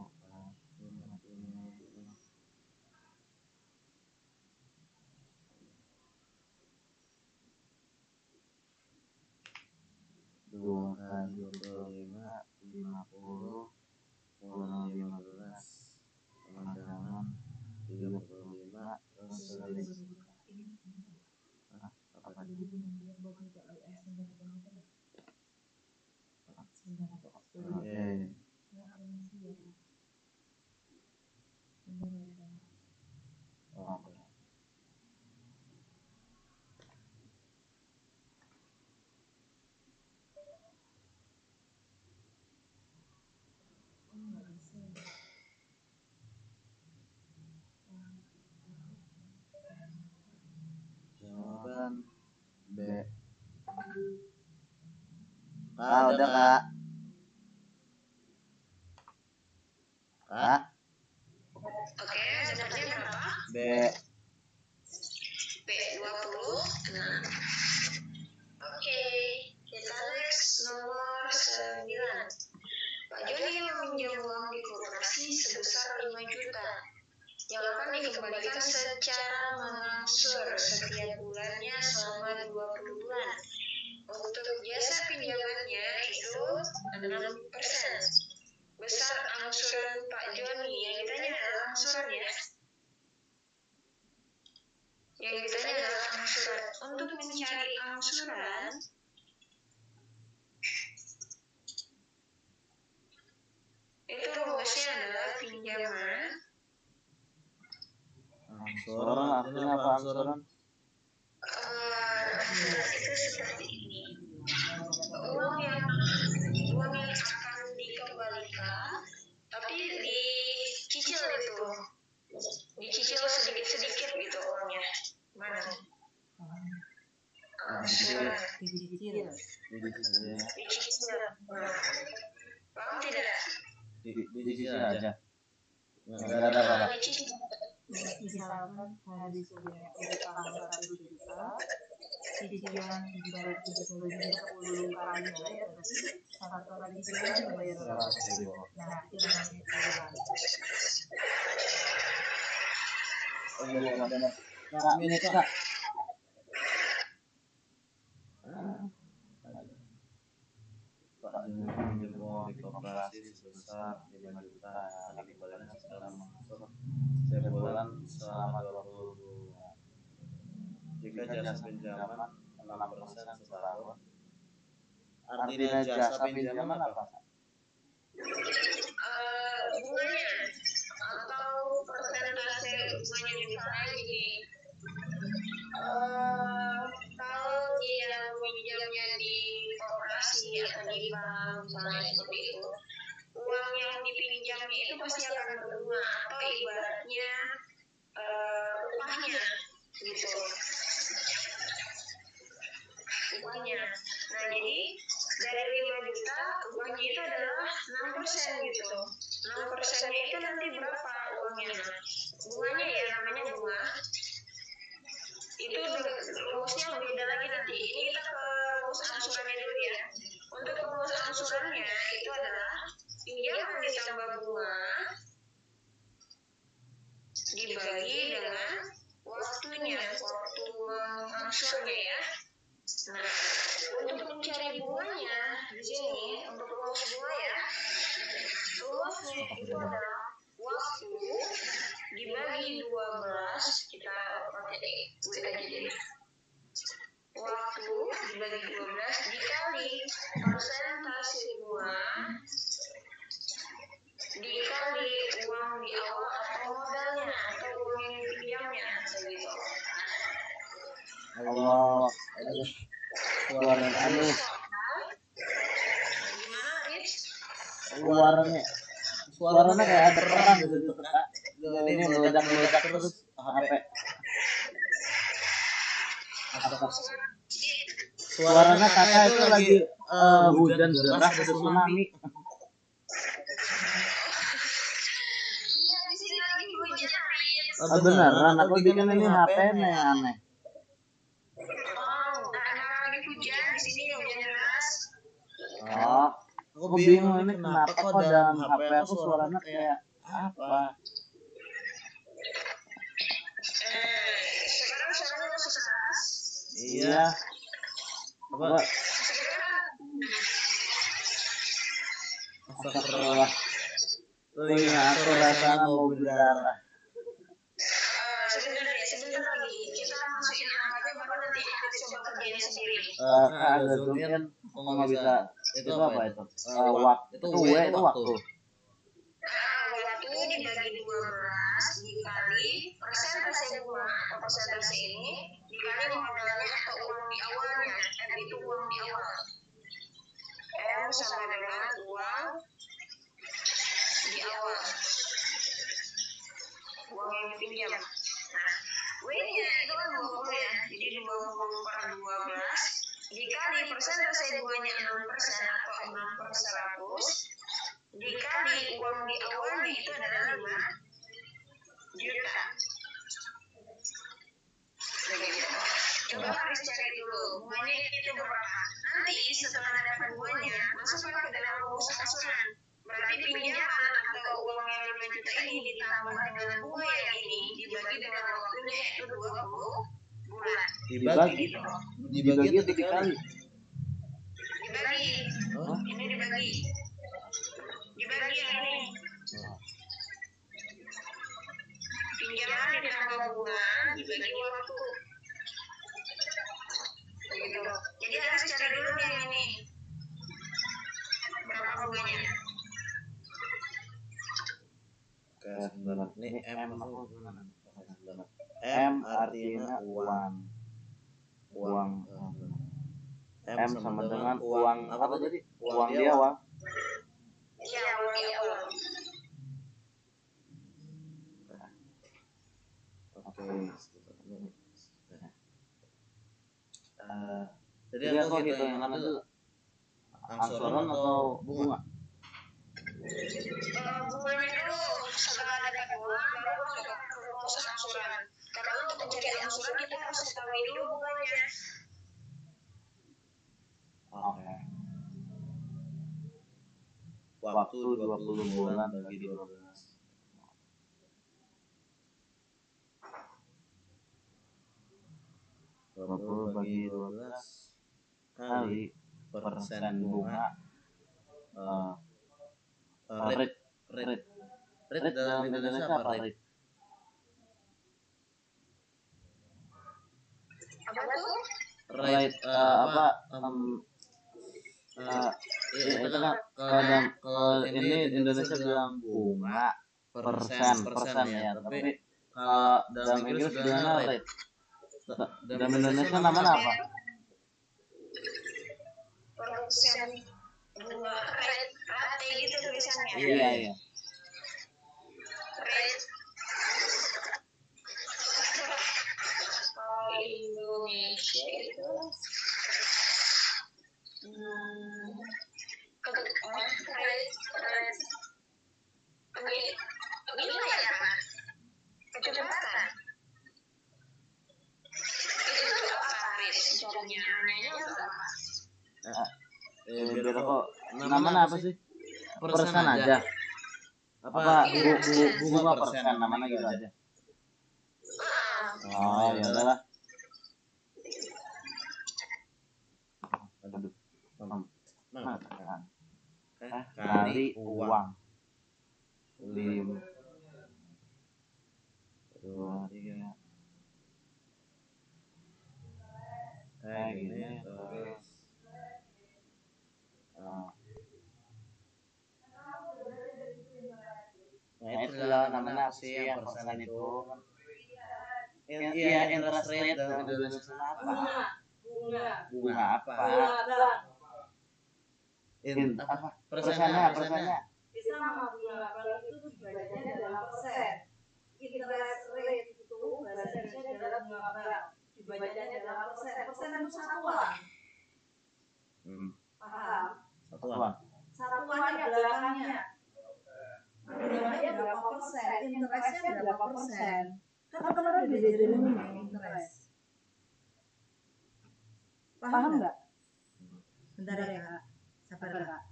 kali 25 50 kurang 15 pandangan 35 terus dari apa ini? Oke. Oke. Jawaban B. Udah Kak. Oke, jawabannya berapa? B. B 26. Oke, kita next nomor 9. Pak Joni meminjam uang di koperasi sebesar 5 juta yang akan dikembalikan secara mengangsur setiap bulannya selama 20 bulan. Untuk jasa pinjamannya itu 6%. Besar angsuran Pak Joni. Yang ditanya adalah angsuran ya. Yang ditanya adalah angsuran. Untuk mencari angsuran, itu rumusnya adalah pinjaman. Angsuran artinya apa angsuran? Angsuran itu seperti ini. Uang yang akan dikembalikan, tapi dicicil itu. Dicicil sedikit-sedikit gitu uangnya. Mana? Angsuran. Dicicil. Dicicil. Paham tidak? Dicicil aja. Enggak ada apa-apa. Misalkan hari sebelumnya utang 1 juta, cicilan dibagi 10 kali bayar, berarti 1 kali cicilan bayar berapa? 100.000. Nah, itu namanya cicilan. Kak, minus Kak. Pak Joni meminjam uang di koperasi sebesar 5 juta yang akan dikembalikan secara mengangsur setiap bulan selama 20 bulan. Jika jasa pinjaman 6% setahun. Artinya jasa pinjaman apa? Bunganya atau persentase bunganya misalnya gini. Kalau dia meminjamnya di koperasi atau di bank misalnya seperti itu, uang yang dipinjamnya itu pasti akan berbunga atau ibaratnya upahnya gitu. Upahnya. Nah, jadi dari 5 juta upahnya itu adalah 6% gitu. 6%-nya itu nanti berapa uangnya? Bunganya ya, namanya bunga. Itu rumusnya beda lagi nanti. Ini kita ke rumus angsurannya dulu ya. Untuk rumus angsurannya itu adalah pinjaman ditambah bunga dibagi dengan waktunya, waktu mengangsurnya ya. Nah, untuk mencari bunganya di sini untuk rumus bunga ya. Rumusnya itu adalah waktu dibagi 12, kita pakai duit aja deh. Waktu dibagi 12 dikali persentase bunga dikali uang di awal atau modalnya atau uang yang dipinjamnya gitu. Allah, suaranya aneh. Gimana, Rich? Suaranya kayak ada meledak terus HP. Astaga. Suaranya kakak itu lagi hujan deras ada tsunami. Iya, di sini lagi hujan. Beneran aku bikin ini HP nya aneh. Oh, karena lagi hujan di sini hujan deras. Oh, aku bingung ini kenapa kok dalam HP aku suaranya kayak apa? Sekarang suaranya masih keras. Iya. Apa? Sekarang Astagfirullah. Telinga aku rasanya mau berdarah. sebentar lagi kita masukin HP baru nanti kita coba kerjain sendiri. Ada zoom in, kok nggak bisa? Itu apa itu? Waktu itu W itu waktu. Waktu dibagi 12 dikali persentase bunga atau persentase ini dikali modalnya atau uang di awalnya. M itu uang di awal. M sama dengan uang di awal. Uang yang dipinjam. Nah, W-nya itu kan 20 ya. Jadi 20 per 12 dikali persentase bunganya 6% atau 6 per 100 dikali uang di awalnya itu adalah 5 juta. Begitu. Coba harus cari dulu bunganya itu berapa. Nanti setelah dapat bunganya, masukkan ke dalam rumus angsuran. Berarti pinjaman atau uang yang 5 juta ini ditambah dengan bunga yang ini dibagi dengan waktunya yaitu 20 bulan. Dibagi atau dikali? Dibagi. Oh. Ini dibagi. Dibagi yang ini. Pinjaman ditambah bunga dibagi waktu. Begitu. Jadi harus cari dulu yang ini. Berapa bunganya? Oke, sebentar. Ini M aku gimana? M artinya uang. M sama dengan uang apa tadi? Uang di awal. Iya, uang di awal. Oke. Jadi aku hitung yang mana dulu? Angsuran atau bunga? Bunganya dulu. Setelah dapat bunga, baru masukkan ke rumus angsuran. Karena untuk mencari angsuran kita harus ketahui dulu bunganya. Oke. Waktu 20 bulan bagi 12. 20 bagi 12 kali persen bunga. Rate dalam Indonesia apa rate? Apa tuh? Rate itu kan kalau ini Indonesia bilang bunga persen ya, tapi kalau dalam Inggris bilangnya rate. Dalam Indonesia namanya apa? Persen bunga rate gitu tulisannya. Iya. Rate. Kalau Indonesia itu gimana ya Pak? Kecepatan. Itu apa rate? Caranya nanya untuk apa? Biar kok namanya apa sih? Persen aja. Apa bunga persen namanya gitu aja. Oh ya udahlah. Aduh. Kali uang. 5 2 3 kayak gini terus nah itulah namanya apa sih yang persen itu iya interest rate dalam Indonesia apa bunga apa persennya Sama bunga, kalau itu dibacanya dalam persen. interest rate itu bahasa Indonesia adalah bunga bank. Dibacanya adalah persen. Persen itu satuan. Paham? Satuan. Satuannya belakangnya. Bunganya berapa persen? Interestnya berapa persen? Kan kemarin udah diajarin interest. Paham nggak? Bentar ya Kak. Sabar Kak.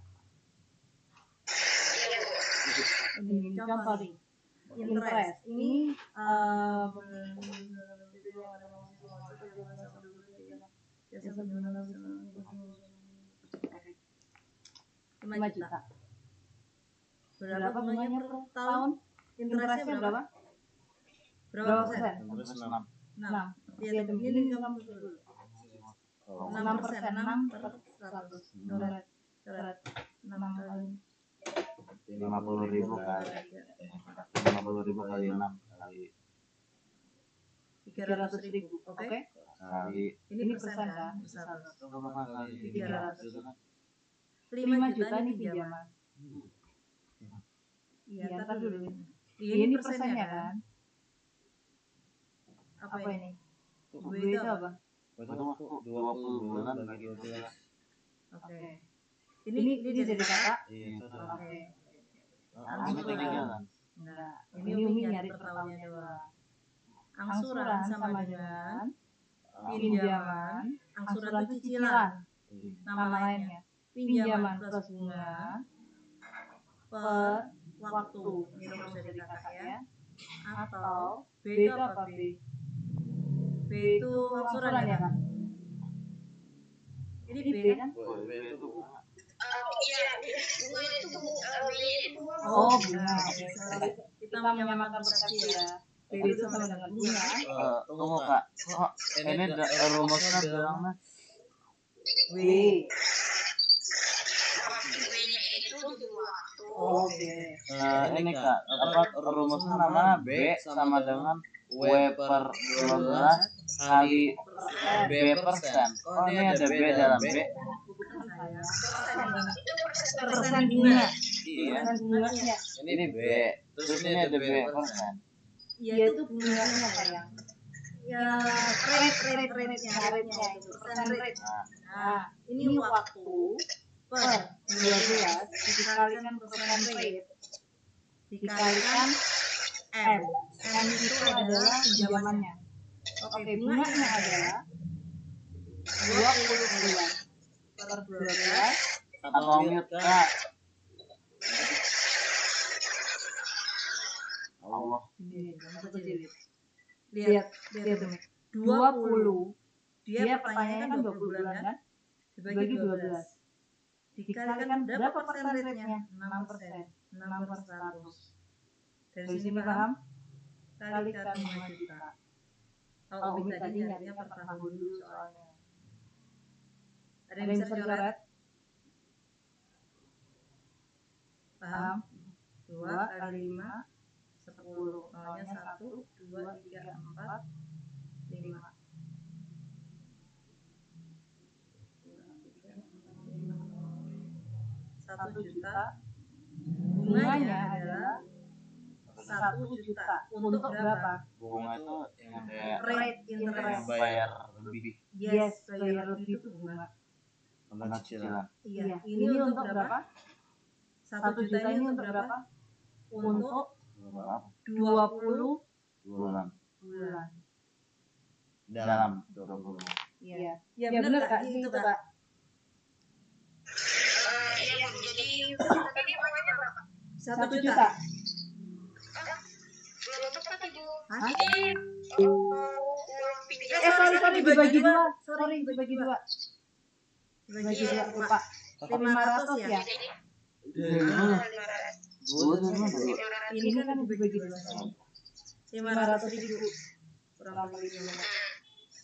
Ini contoh nih. Interest. Ini Lima juta. Berapa bunganya per tahun? Interestnya berapa? Berapa persen? 6. Iya, ini 6 dulu. 6%, 6 per 100. Coret. 6 kali 50.000 kali 50.000 kali 6 kali 300.000. Oke? kali Ini persen kan? 300. 5 juta ini pinjaman. Iya, ntar dulu. Ini persennya kan? Apa ini? B itu apa? itu waktu 20 bulan bagi 12. Oke. Ini dari kakak? Iya. Oke. Langsung ketinggalan. Enggak. Ini Umi nyari per tahunnya doang. Angsuran sama dengan pinjaman, angsuran itu cicilan. Nama lainnya. Pinjaman plus bunga per waktu. Ini rumus dari kakak ya. Atau B itu apa B? B itu angsuran ya Kak? Ini B kan? Iya, bunga itu B-nya itu bunga. Oh bunga. Kita menyamakan persepsi ya. B itu sama dengan bunga. Tunggu Kak. Kok ini rumusnya bilangnya W. B-nya itu butuh waktu. Oke. ini Kak, apa rumusnya namanya B sama dengan W per 12 kali B persen. Oh ini ada B dalam B. Persen bunga. Iya. Persen bunganya. Ini B. Terus ini ada B persen. Iya itu bunganya sayang. Ya rate-nya itu persen rate. Nah ini waktu per 12 dikalikan persen rate dikalikan M. M itu adalah pinjamannya. Oke, bunganya adalah 20 bulan per 12. Atau mute Kak. Allah. Lihat Umi. 20. Dia pertanyaannya kan 20 bulan kan? Dibagi 12. Dikalikan berapa persen rate-nya? 6%. 6 per 100. Dari sini paham? Kalikan 5 juta. Kalau Umi tadi nyarinya per tahun dulu soalnya. Ada yang bisa dicoret? Paham? 2 kali 5 10. Nolnya 1, 2, 3, 4, 5. 1 juta. Bunganya adalah 1 juta. Untuk berapa? Bunga itu yang kayak Rate interest. bayar lebih Yes, bayar lebih itu bunga. karena cicilan. Iya. Ini untuk berapa? 1 juta ini untuk berapa? Untuk 20 bulan bulan. dalam 20 bulan. Iya. Ya benar Kak, itu Kak. Iya, Bu. Jadi tadi bunganya berapa? 1 juta. Belum tepat, Ibu. Hah? Jadi uang pinjam. Sorry dibagi dua. Sorry dibagi dua. Dibagi dua lupa. 500 ya. Ini kan dibagi dua. 500.000 kurang lebih 500.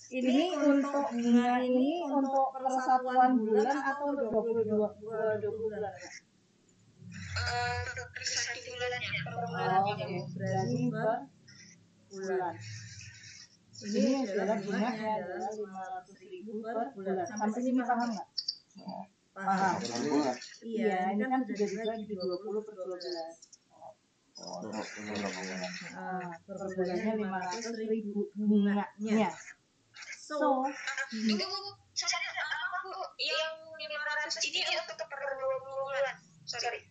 Ini untuk bunga ini untuk persatuan bulan atau 22 bulan? Per 1 bulannya, per Oh, bulannya. oke. Berarti per bulan. Ini adalah bunganya adalah 500.000 per bulan. Sampai sini paham nggak? Paham. Iya, ini kan sudah dibagi 20 per 12. Untuk berapa bulan? Per bulannya 500.000 bunganya. So, Tunggu, saya apa Bu? Yang 500 ini untuk per 20 bulan. Sorry.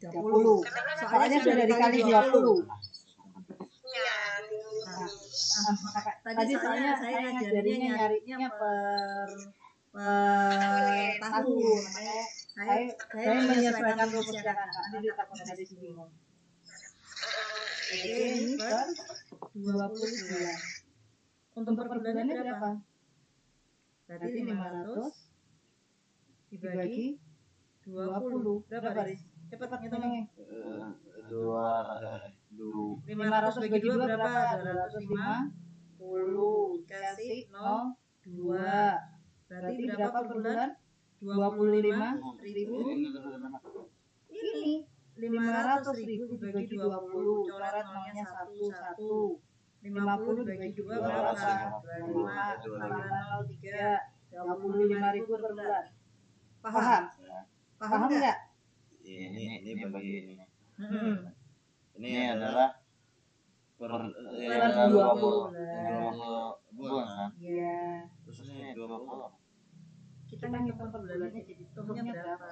30. Soalnya sudah dikali 20. Ya, Tadi soalnya saya ngajarinnya nyarinya per tahun. Makanya saya menyesuaikan rumusnya kan. Nanti ditakutkan dari sini. Oke, ini per 20 bulan. Untuk per bulannya berapa? Berarti 500 dibagi 20. Berapa, Riz? Cepat ngitungnya. 500 bagi 2 berapa? 250 kasih 0,2. Berarti berapa per bulan? 25.000. Ini 500.000 dibagi 20. Coret nolnya 1. 50 dibagi 2 berapa? 25. 03. 25.000 per bulan. Paham? Paham enggak? Ini bagi ini. Ini adalah per 20 bulan kan? Iya. Terus ini 20. Kita ngitung per bulannya jadi totalnya berapa?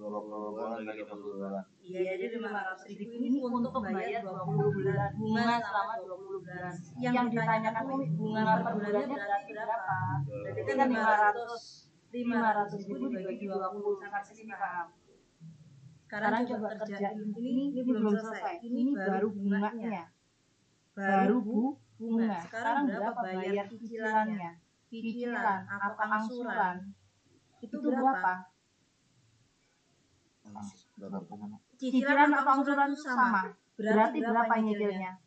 20 bulan bagi 20 bulan. Iya, jadi 500.000 ini untuk bayar 20 bulan bunga selama 20 bulan. Yang ditanyakan bunga per bulannya berapa? Berarti kan 500.000 dibagi 20 sampai sini paham. Sekarang coba kerjain ini belum selesai. Ini baru bunganya. Baru bunga. Sekarang berapa bayar cicilannya? Cicilan atau angsuran itu berapa? Cicilan atau angsuran itu sama. Berarti berapa nyicilnya?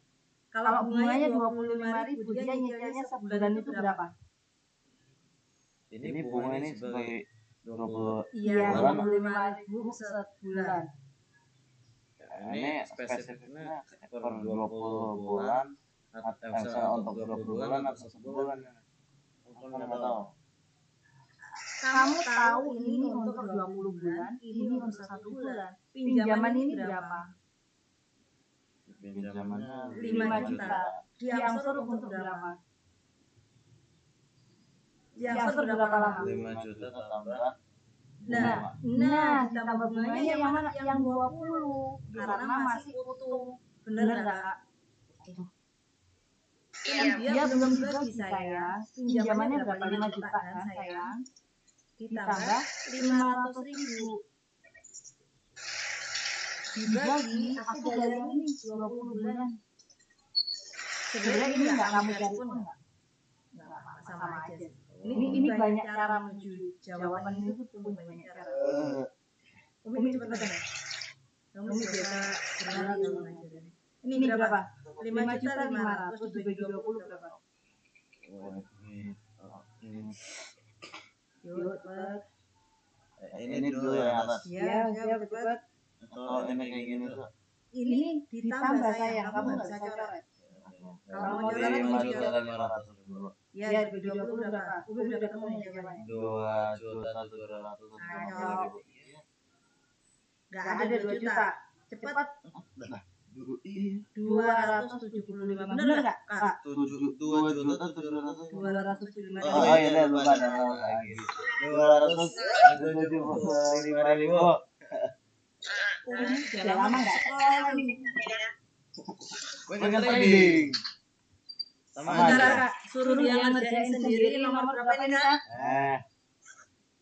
Kalau bunganya 25.000, dia nyicilnya sebulan itu berapa? Ini bunga ini sebagai 20 Iya, bulan. 25.000 sebulan. Ini spesifiknya per 20 bulan atau untuk 20 bulan atau sebulan. Aku nggak tahu. Kamu tahu ini untuk 20 bulan, ini untuk 1 bulan. Pinjaman ini berapa? Pinjamannya 5 juta. Diangsur untuk berapa? Diangsur berapa lama? 5 juta tambah Nah, ditambah bunganya yang mana? Yang 20. Karena masih utuh. Bener enggak, Kak? Dia belum dibagi, sayang. Pinjamannya berapa? 5 juta kan, sayang? Ditambah 500.000. Dibagi, aku bayar ini 20 bulan. Sebenarnya ini enggak kamu cari pun enggak sama aja. Ini banyak cara menuju jawaban ini tuh banyak cara. Umi cepetan ya. Kamu biasa berlari kalau ngajarin. Ini berapa? 5.500.000 dibagi 20 berapa? Yuk cepat. ini dulu ya atas. Iya, cepat. Atau ini kayak gini tuh. Ini ditambah sayang, kamu nggak bisa coret. Kalau mau coret 5 juta 500 dulu. Ya, dibagi 20 berapa? Umi udah ketemu nih jawabannya. 2.700.000. Nggak ada 2 juta. Cepat. 275. Bener nggak, Kak? 2.700.000. 275. Oh iya, lupa lagi. 275.000. Udah lama nggak sekolah nih. Pengen trading. Sama Bentar, aja. Kak. Suruh dia ngerjain sendiri. Nomor berapa ini, Kak?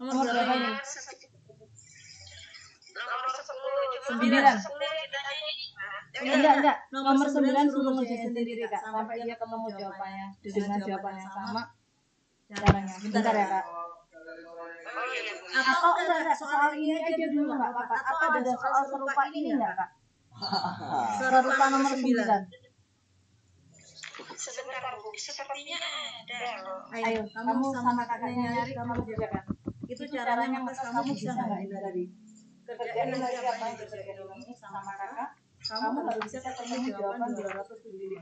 Nomor berapa ini? nomor 10. 9. 10 ditanya. Enggak. Nomor 9 suruh ngerjain sendiri, Kak. Sampai dia ketemu jawabannya dengan jawaban yang sama caranya. Bentar ya, Kak. Oh iya, Bu. Atau enggak, soal ini aja dulu nggak apa-apa. Atau ada soal serupa ini nggak, Kak? Serupa nomor 9. Sebentar, Bu. Sepertinya ada loh. Ayo, kamu sama kakaknya nyari, kamu kerjakan. Itu caranya ngetes kamu bisa nggak ini tadi? Kerjain lagi apa yang kerjain dulu ini sama kakak. Kamu harus bisa ketemu jawaban 275.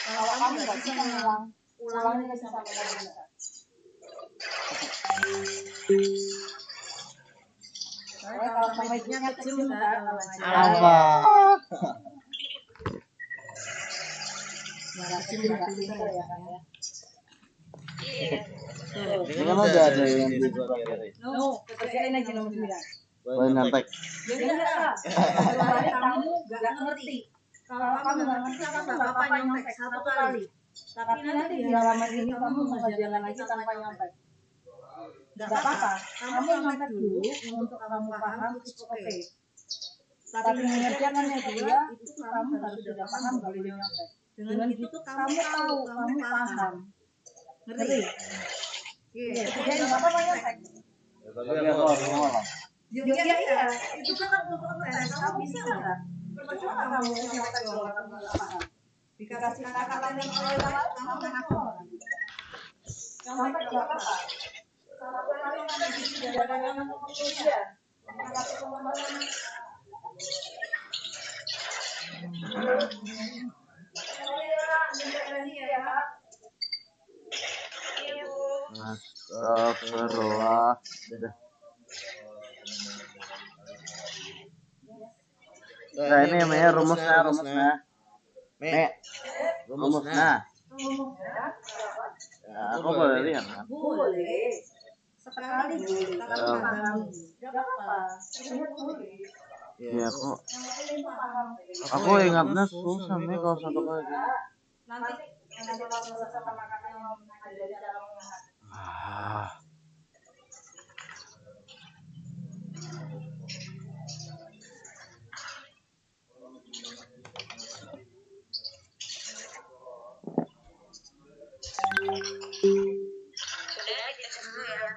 Kalau kamu nggak bisa ulangnya lagi sampai lagi bisa. Soalnya kalau sama ibunya kecil nggak kalau ngajar. Apa? Berarti nggak pintar ya Kak ya. Iya. Tuh. Ini kan udah ada yang di sebelah kiri. No, kerjain aja nomor 9. Boleh nyontek. Ya enggak lah. Kemarin kamu nggak ngerti. Kalau kamu nggak ngerti, kamu nggak apa-apa nyontek 1 kali. Tapi nanti di halaman ini kamu mengerjakan lagi tanpa nyontek. Nggak apa-apa. Kamu nyontek dulu untuk kamu paham, itu oke. Tapi mengerjakan yang kedua, itu kamu harus sudah paham, nggak boleh nyontek. Dengan gitu kamu tahu, kamu paham. Ngerti? Iya, kerjain nggak apa-apa nyontek. Tapi aku harus ngomong. Iya, itu kan untuk tes. Kamu bisa nggak? Percuma kamu nyontek doang, kamu nggak paham. Dikasih kata-kata yang lain, kamu nggak tahu. Nyontek nggak apa-apa. Satu kali nanti sudah ada yang kemudian. Kasih teman-teman. Iya, Bu. Astagfirullah. Nah, ini namanya rumusnya. Rumusnya. Ya, aku boleh lihat kan? Boleh. Sekali boleh, tapi pahami. Nggak apa-apa. Ingat boleh. Iya, kok. Yang penting paham. Aku ingatnya susah nih kalau satu kali. Nanti kalau selesai sama kakaknya mau ngajarin cara mengingat. Ah. Sudah dites dulu ya.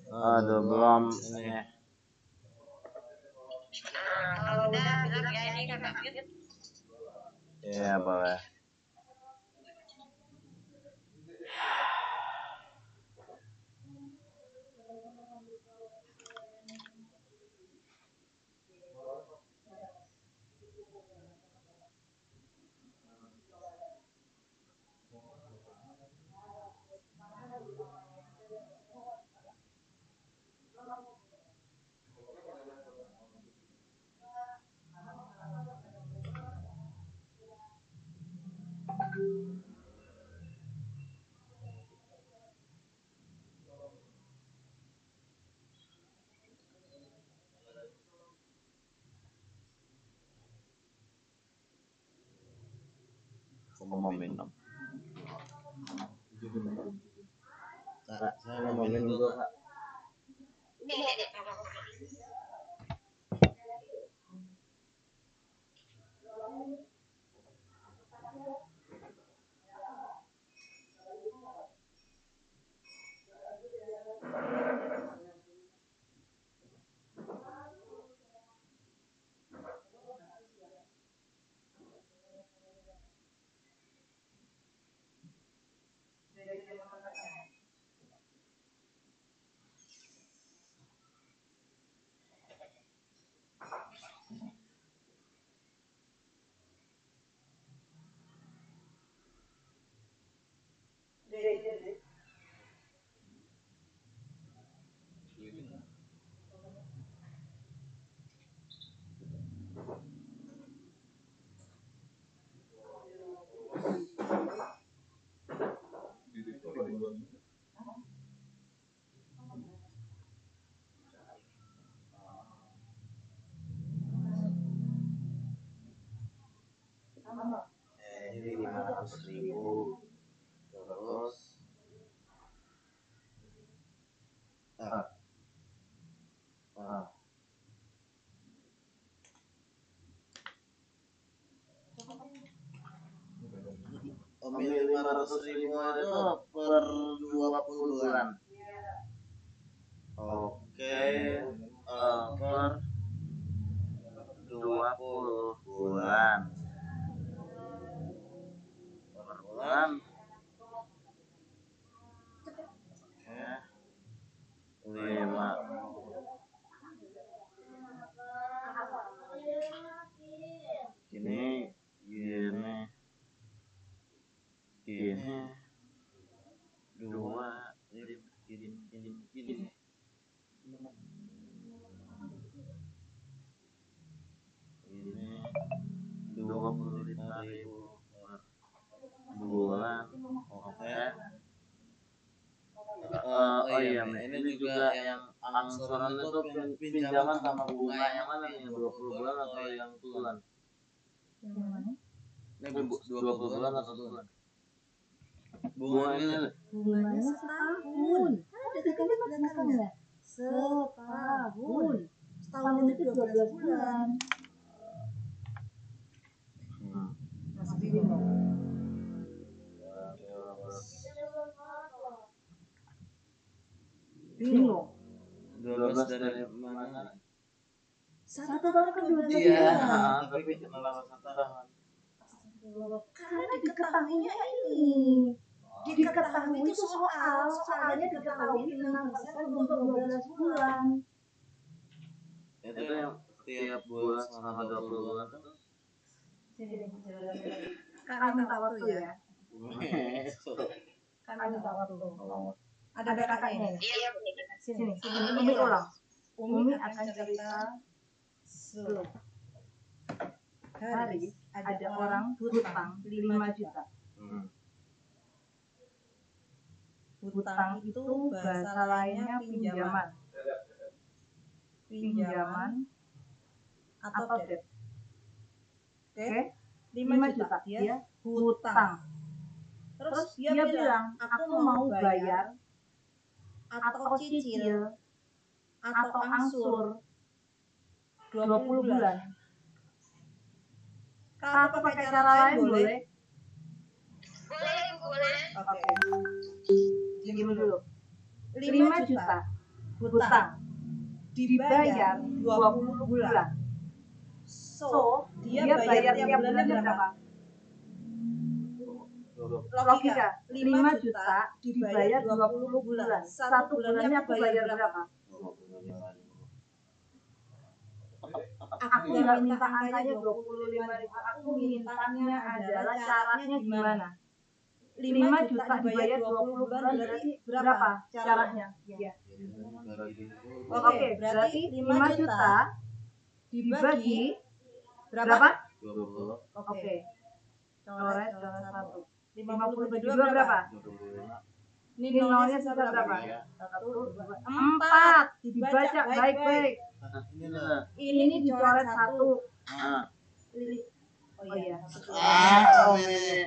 Aduh, belum ini. Nah, kalau udah bilang ya ini kakak mute. Iya, boleh. Aku mau minum. Kak, saya mau minum dulu, Kak. Iya, nggak apa-apa. Ini 500.000. Terus ah, ah. Omil 500.000 itu per 20 bulan. Oke, per 20 bulan. Per bulan. Oke. 5. Gini, gini. Gini. 2. ini juga yang angsuran itu pinjaman sama bunga yang mana nih? 20 bulan atau yang bulan? Yang mana? Ini 20 bulan atau bulan? Bunga ini Bunganya setahun. Ada di belakangnya. Setahun. Setahun itu 12 bulan. Masih bingung. Bingung. 12 dari mana? Satu tahun kan 12 Iya, bulan. tapi kenapa 1 tahun? Karena diketahuinya ini. Diketahui itu soalnya diketahui 6% untuk 12 bulan. Itu yang setiap bulan selama 20 bulan tuh. Karena minta waktu ya. Karena minta waktu. Ada kakaknya ya? Iya. Sini, Umi ulang. Umi akan cerita slow. Hari ada orang hutang 5 juta. Hutang itu bahasa lainnya pinjaman. Pinjaman atau debt. Oke? 5 juta dia hutang. Terus dia bilang, aku mau bayar atau cicil atau angsur 20 bulan. Kalau pakai cara lain boleh? Boleh. Oke. Diam dulu. 5 juta hutang dibayar 20 bulan. So, dia bayar tiap bulannya berapa? Logika, 5 juta dibayar 20 bulan. Satu bulannya aku bayar berapa? Aku nggak minta angkanya 25.000. Aku mintanya adalah caranya gimana? 5 juta dibayar 20 bulan berarti berapa caranya? Ya. Oke, berarti 5 juta dibagi berapa? 20. Oke. Coret 1. 50 bagi 2 berapa? 25. Ini nolnya sisa berapa? 1, 2, 4. Dibaca baik-baik. Ini dicoret 1. Oh iya. 1, 2,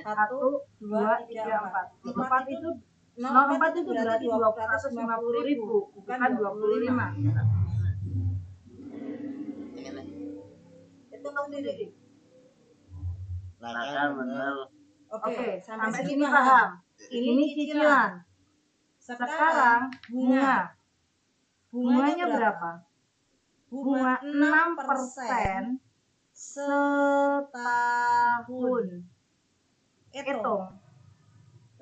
3, 4. 4 itu 0,4 itu berarti 250.000, bukan 25. Itu sendiri. Nah kan bener. Oke, sampai sini paham. Ini cicilan. Sekarang bunga. Bunganya berapa? Bunga 6% setahun. Hitung.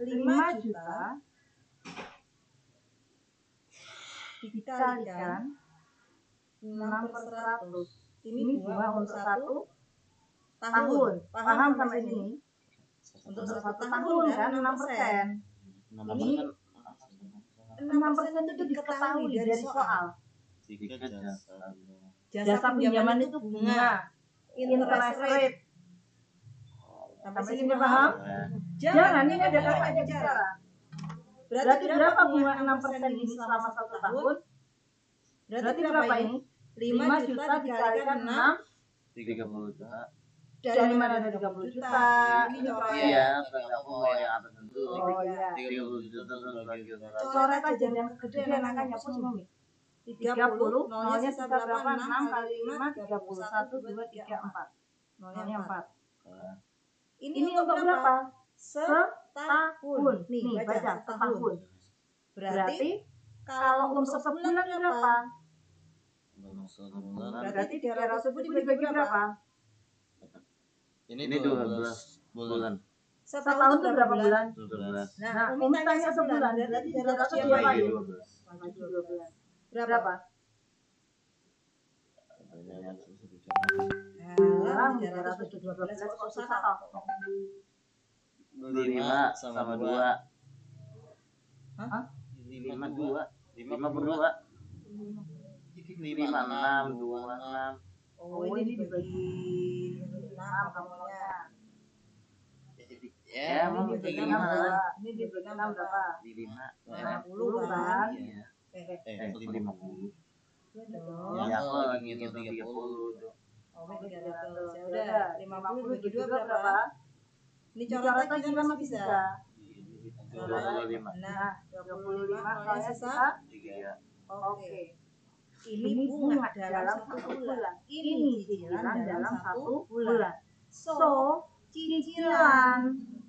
5 juta dikalikan 6/100. Ini bunga untuk 1 tahun. Paham sampai sini? Untuk 1 tahun kan 6%. 6% itu diketahui dari soal. Jasa pinjaman itu bunga, interest rate. Sampai sini paham? Jangan, ini ada kakak bicara. Berarti berapa bunga 6% ini selama 1 tahun? Berarti berapa ini? 5 juta dikalikan 6, 30 juta. dari mana ada 30 juta? Ini coret. Iya, aku mau yang atas dulu. Oh iya. 30 juta terus bagi Coret aja yang kegedean angkanya pun Mumi. 30, nolnya sisa berapa? 6 kali 5, 30. 1, 2, 3, 4. Nolnya 4. Ini untuk berapa? Setahun. Nih, baca, setahun. Berarti kalau untuk sebulan berapa? Berarti 300.000 dibagi berapa? Ini 12 bulan. Setahun itu berapa bulan? 12. Nah, Umi tanya sebulan, berarti 300 dia bagi 12. Berapa? Alah, 312 kok susah toh. 5 sama 2. Hah? 5 2. 5 per 2. 5 6 2 6. Oh, ini dibagi 6 kamunya. Ya, mau Ini kayak dibagi 6 gimana? Ini dibagi 6 berapa? 5. 60 kan? Iya. 50. Ya dong. Ya aku lagi ngitung 30 tuh. Oh, 300. Ya udah, 50 dibagi 2 berapa? Ini coret lagi kan masih bisa. 25. Nah, 25 kalian sisa 3. Oke. Ini bunga dalam 1 bulan. Ini cicilan dalam 1 bulan. So, cicilan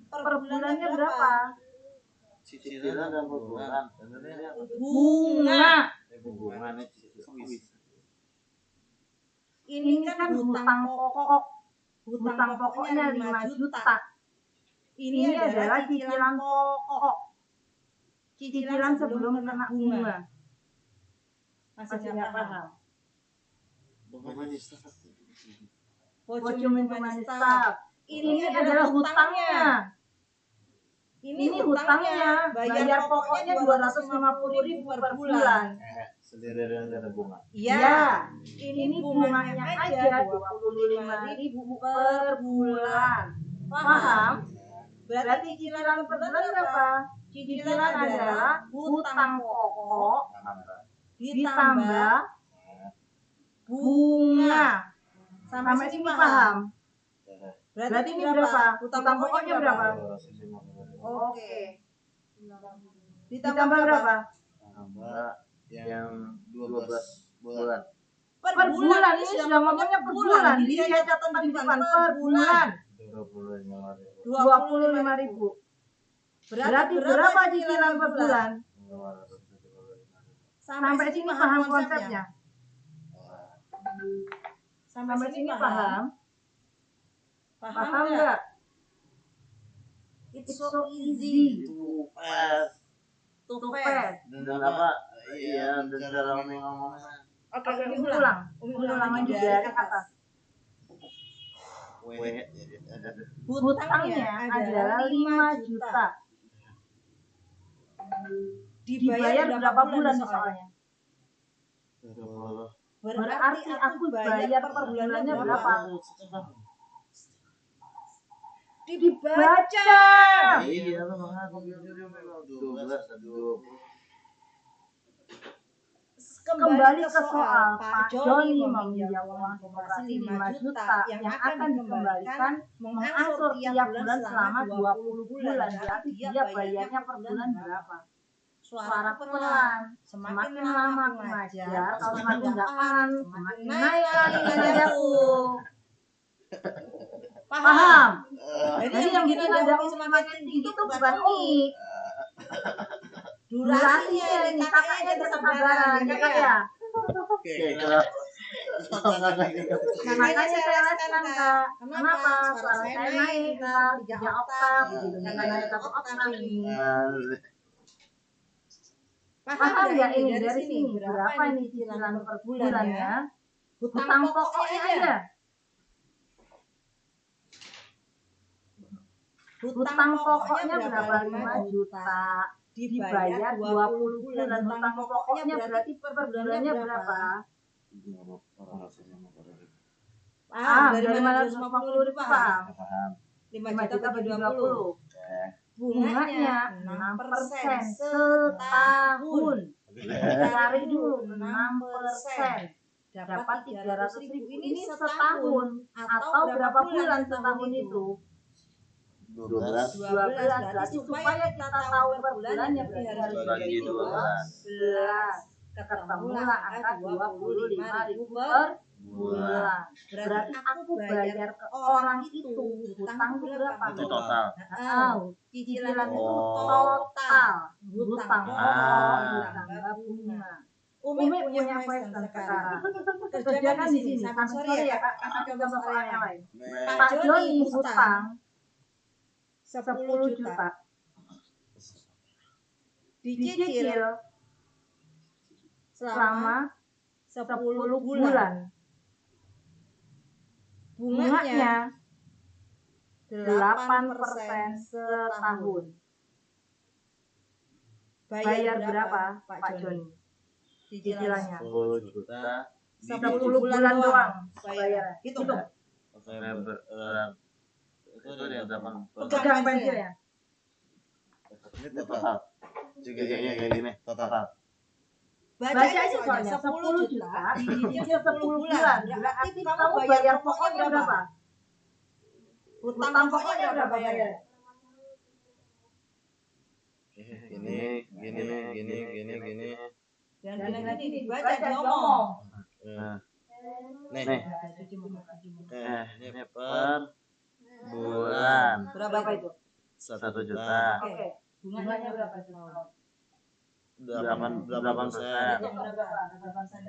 per bulannya berapa? Cicilan dan per bulan. Bunga. Hubungannya cicilan. Ini kan hutang pokok. Hutang pokoknya 5 juta. Ini adalah cicilan pokok. Cicilan sebelum kena bunga. Masih nggak paham? Pocum stop. Ini adalah hutangnya. Ini hutangnya. Bayar pokoknya 250.000 per bulan. Sendiri ada bunga. Iya. Ini bunganya aja 25.000 per bulan. Paham? Berarti cicilan per bulan berapa? Cicilan adalah hutang pokok ditambah bunga. Sampai sini paham? Berarti ini berapa? Hutang pokoknya berapa? Oke. Ditambah berapa? Tambah yang 12 bulan. Per bulan. Ini sudah ngomongnya per bulan. Jadi saya catat di depan per bulan. 25.000. Berarti berapa cicilan per bulan? Sampai sini paham konsepnya? Sampai sini paham? Paham nggak? It's so easy to pass. Dan apa? Iya, dan cara Umi ngomongnya. Oke, Umi ulang. Umi ulang lagi dari atas. Hutangnya adalah 5 juta. Dibayar berapa bulan soalnya? Berarti aku bayar per bulannya berapa? Dibaca. Iya, lu mah 12 dan 20. Kembali ke soal, Pak Joni meminjam uang koperasi 5 juta yang akan dikembalikan mengangsur tiap bulan selama 20 bulan. Berarti dia bayarnya per bulan berapa? Suara pelan. Semakin lama aku ngajar, kalau semakin nggak paham, semakin naik lagi ngajarku. Paham? Jadi yang bikin ada semakin tinggi itu bukan Umi. Durasinya ini kakaknya kesabaran ya kak ya. Oke, kalau Nah makanya saya leskan kak. Kenapa? Suara saya naik kak 3 oktav. Karena naik 1 oktav ini. Paham nggak ini dari sini? Berapa ini cicilan per bulannya? Hutang pokoknya aja. Hutang pokoknya berapa? 5 juta. Dibayar 20 bulan. Hutang pokoknya berarti per bulannya berapa? Paham? Dari 550.000 paham? 5 juta bagi 20. Bunganya 6% setahun. Cari dulu 6%. Dapat 300.000 ini setahun. Atau berapa bulan setahun itu? 12 Berarti supaya kita tahu per bulannya berarti harus bagi 12. Ketemulah angka 25.000 per bulan. Berarti aku bayar ke orang itu hutang berapa? Itu total. Cicilan itu total. Hutang pokok ditambah bunga. Umi punya question sekarang. Kerjakan di sini sampai sore ya kak. Kasih contoh soal yang lain. Pak Joni hutang 10 juta. Dicicil selama 10 bulan. Bunganya 8% setahun. Bayar berapa Pak Joni? Cicilannya 10 juta 10 bulan doang bayar. Hitung. Itu dia 8. Pegang pensilnya. Ini total. Juga kayak gini total. Baca aja soalnya 10 juta dicicil 10 bulan. Berarti kamu bayar pokoknya berapa? Utang pokoknya berapa bayar? Gini. Dan gini dibaca diomong. Nih. Ini per bulan. Berapa itu? 1 juta. Oke. Bunganya berapa setahun? 8%. Berapa persen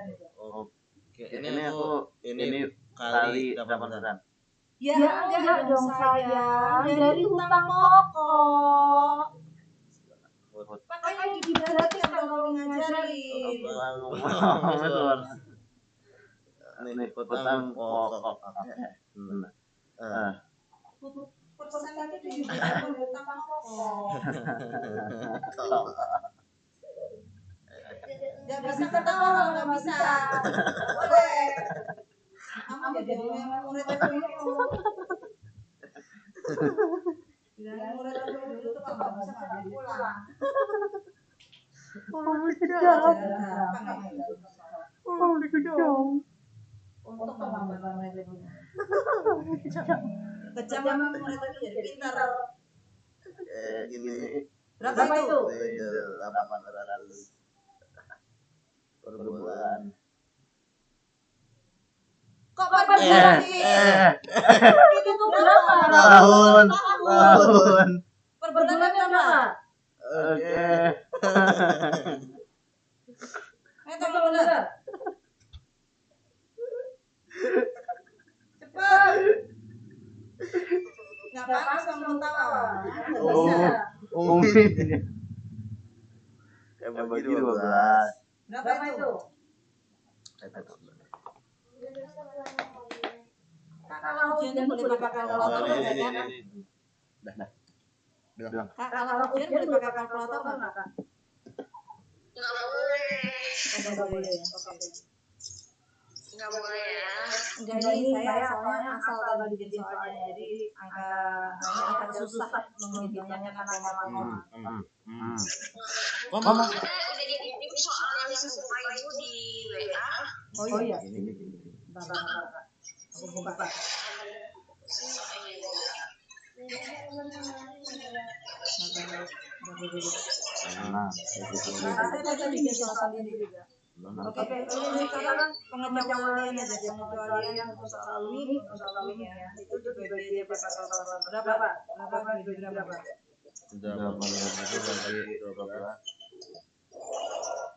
itu? Oke, ini kali 8%. Ya enggak dong sayang, dari utang pokok. Makanya diperhatikan kalau ngajarin. Nih utang pokok. Persennya itu juga dari utang pokok. Gak bisa ketawa kalau nggak bisa. Boleh. Kamu jadi murid dulu. Bilang murid dulu tuh kalau nggak bisa nggak pulang. Untuk menambah dulu. Kejam murid itu jadi pintar. Gini. Berapa itu? 800 per bulan. Kok per bulan sih? Itu tuh berapa? Tahun. Per bulan berapa? Oke. Itu benar. Cepat. Nggak panas kamu ketawa. Umi. Kayak bagi 12. Berapa itu? Kalau ujian boleh pakai kalkulator nggak kan? Bilang. Kalau ujian boleh pakai kalkulator nggak kan? Nggak boleh. Nggak boleh ya. Oke. Nggak boleh ya. Enggak, ini saya soalnya asal tadi bikin soalnya, jadi angkanya agak susah menghitungnya karena koma-koma. Udah dikirim soalnya sama ibu di WA. Oh iya. Bentar. Aku buka. Saya tadi bikin soal sendiri juga. Oke, ini sekarang pengecualian aja, pengecualian untuk soal ini ya. Itu juga dia pakai kalkulator. Berapa? Berapa? 800 bagi 12.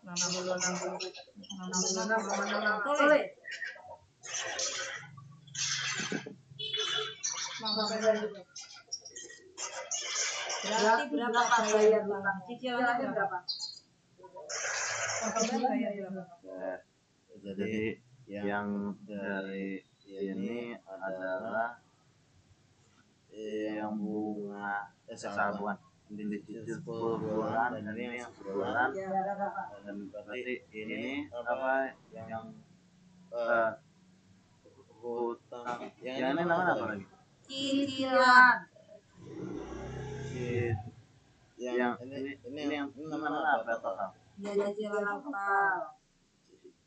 66,6. Tulis. Berarti berapa bayar utang? Cicilannya berapa? Bayar berapa? Jadi yang dari ini adalah yang bunga sabuan dicicil 10 bulan dan ini yang sebulan. Dan berarti ini apa yang hutang yang ini namanya apa lagi? Cicilan. Yang ini yang namanya apa total? Ya cicilan total.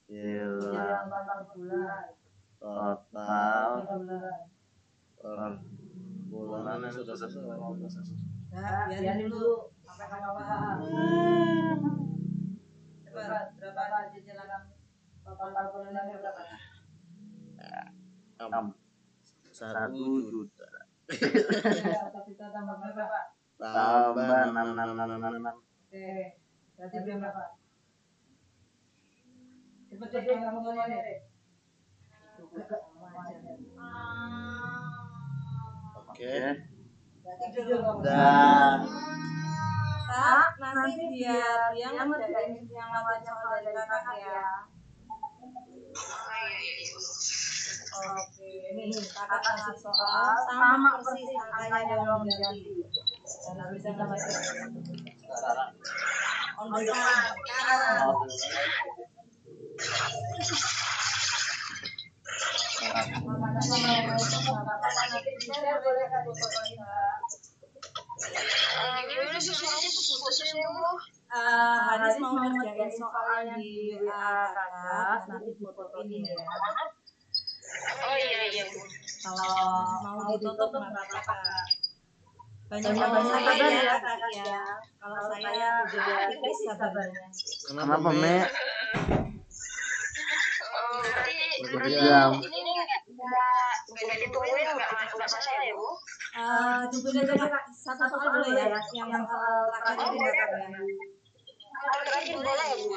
Cicilan bulan. total per bulan sudah sesuai. Nah, biarin dulu sampai kamu paham. Cepat, berapa cicilan total bulannya berapa? 1 juta. Tapi kita tambah berapa? Tambah 6. Oke, berarti berapa? Cepat deh kamu ngomong deh. Oke. Dan nanti biar dia ngerjain yang latihan soal dari kakak ya. Oke, ini kakak kasih soal sama persis angkanya yang diganti. Dan bisa nggak baca? On depan, sekarang. Nanti bisa boleh kasih fotonya. Gimana sih suaranya putus ya bu? Haris mau ngerjain soalnya di WA kakak, nanti fotoin ya. Oh iya Bu. Kalau mau ditutup nggak apa-apa kak. Banyak sabar ya kakak ya. Kalau saya udah tipis sabarnya. Kenapa Me? Berarti Jam. ini nggak ditungguin nggak masalah ya Bu? Ditungguin aja kak. Satu soal boleh ya, yang soal terakhir ini nggak kak ya. Kalau terakhir boleh ya Bu?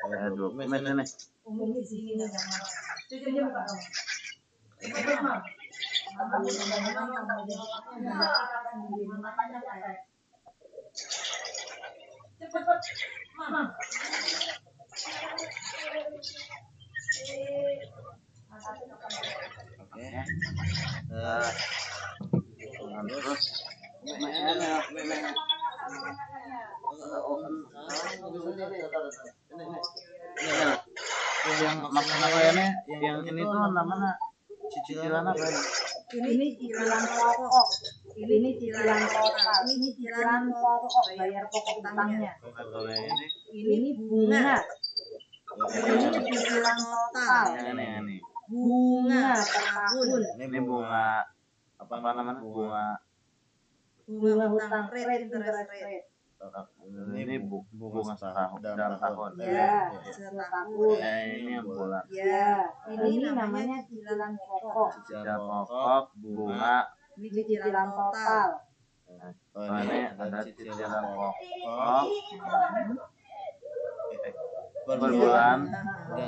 Ya, 2 menit nih. Umum di sini nggak sama. Jujur buka dong. Itu mah. Cepet, mama. Oke. Terus yang makan apa ya nih? Yang ini tuh namanya cicilan apa ini? Ini cicilan pokok. Ini cicilan total. Ini cicilan pokok bayar pokok utangnya. Kalau yang Ini bunga. Ini cicilan total. ini. Bunga per tahun. Ini bunga apa namanya? Bunga hutang rate interest rate. Ini bunga setahun dalam tahun. Ya, setahun. Ini yang bulan. Ya, ini namanya cicilan pokok. Cicilan pokok, bunga. Ini cicilan total. Ini ada cicilan pokok per bulan,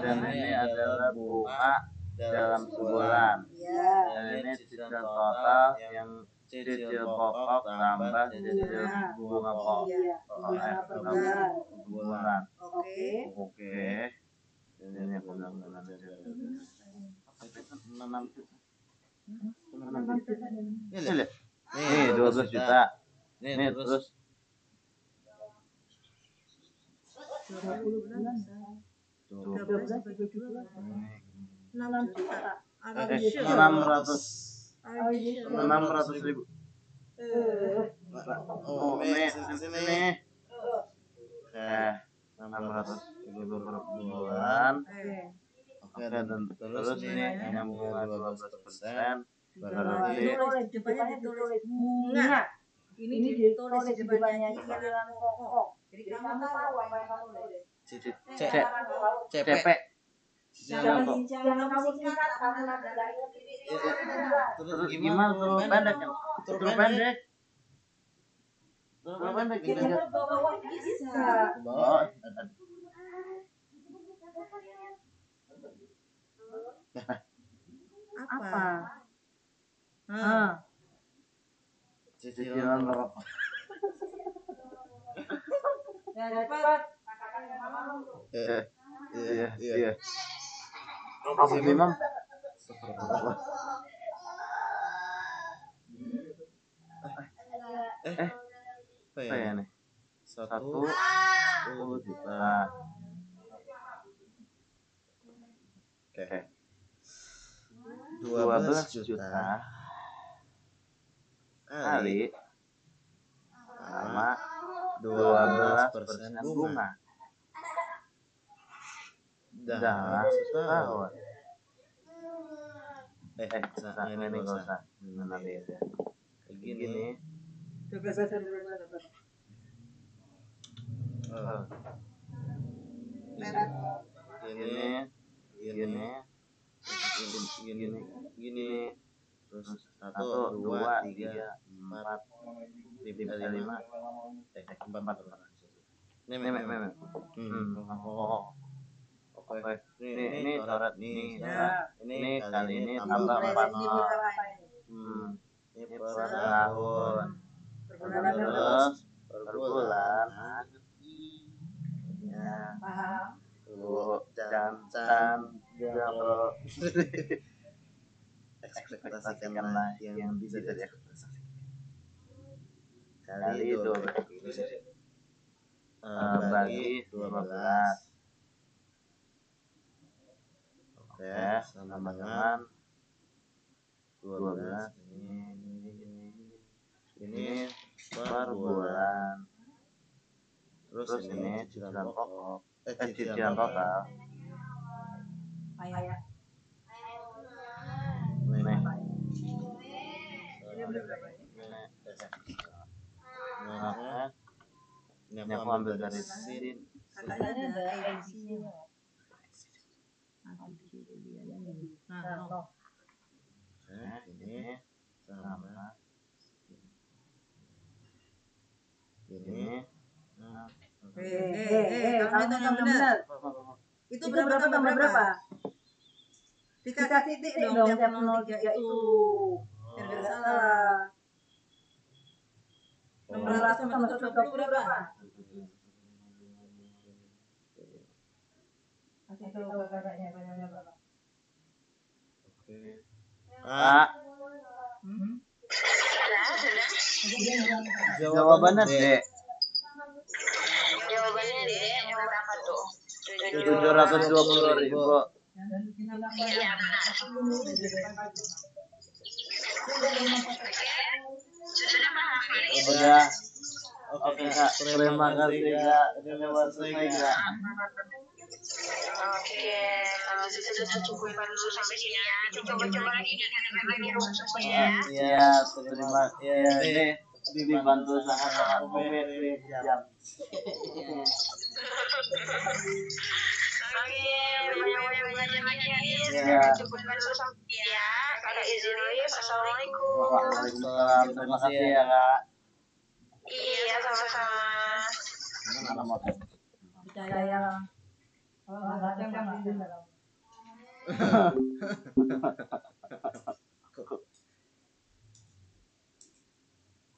dan ini adalah bunga dalam sebulan. Ya, Dan ini cicilan total yang cicil pokok tambah cicil bunga pokok. iya, bunga per bulan. Bulan. Oke. Oke. Ini bulan. Ini lihat. Nih 12 juta. Nih terus 20 bulan bisa. 12 bagi 2 6 juta. 600 ribu. Oh, ini sini. 600 ribu per bulan. Oke, dan terus ini hanya bunga 12%. Berarti Depannya ditulis bunga. Ini ditulis di depannya cicilan pokok. Jadi kamu tahu apa yang kamu tulis. CP. Jangan kamu singkat, kamu nada Terus gimana terlalu pendek kan? Terlalu pendek. Terlalu pendek kita gitu. bawah bisa. Oh, Apa? cicilan rokok. Ya cepat. Iya. Apa sih, Imam? Apa ya nih? 1 juta. Oke. 12 juta kali sama 12% bunga dalam setahun. Ini nggak usah. Nanti aja. Kayak gini. Gini. Terus 1, 2, 3, 4, 5. 4. Ini. Oke. Ini coret nih. Ini kali ini tambah 4. Ini per tahun. Terus per bulan. Ya. Tuh, dan kalau ekspektasikanlah yang bisa diekspektasikan. Kali 12 bagi 12. Oke, sama dengan 12 ini per bulan. Terus ini cicilan pokok, cicilan total. Kayak Nih, dia berapa ini? nah, ini aku ambil dari sini. Katanya ada edisinya. Nanti dia ini. Nah, no. Ini sama ini. Kamu itu yang benar. Itu berapa tambah berapa? Dikasih titik dong tiap 03 itu. Biar nggak salah. 600 sama 120 berapa? Kasih tahu kakaknya banyaknya berapa? Kak, jawabannya D. Jawabannya D, yang berapa tuh? 720.000. Iya, benar. Sudah paham ini? Udah. Oke Kak, terima kasih Kak. Udah selesai Kak. Oke, kalau gitu sudah cukupkan dulu sampai sini ya. Kita coba-coba lagi ingat-ingat lagi rumus ya. Iya, terima ya deh. Dibantu sangat Ubed jam. Oke, banyak-banyak belajar lagi ya. Iya. Kita cukupkan dulu sampai ya. Kakak izin dulu ya. Assalamualaikum. Waalaikumsalam. Terima kasih ya Kak. Iya, sama-sama. Mana motor? Percaya. Kalau nggak ada yang nggak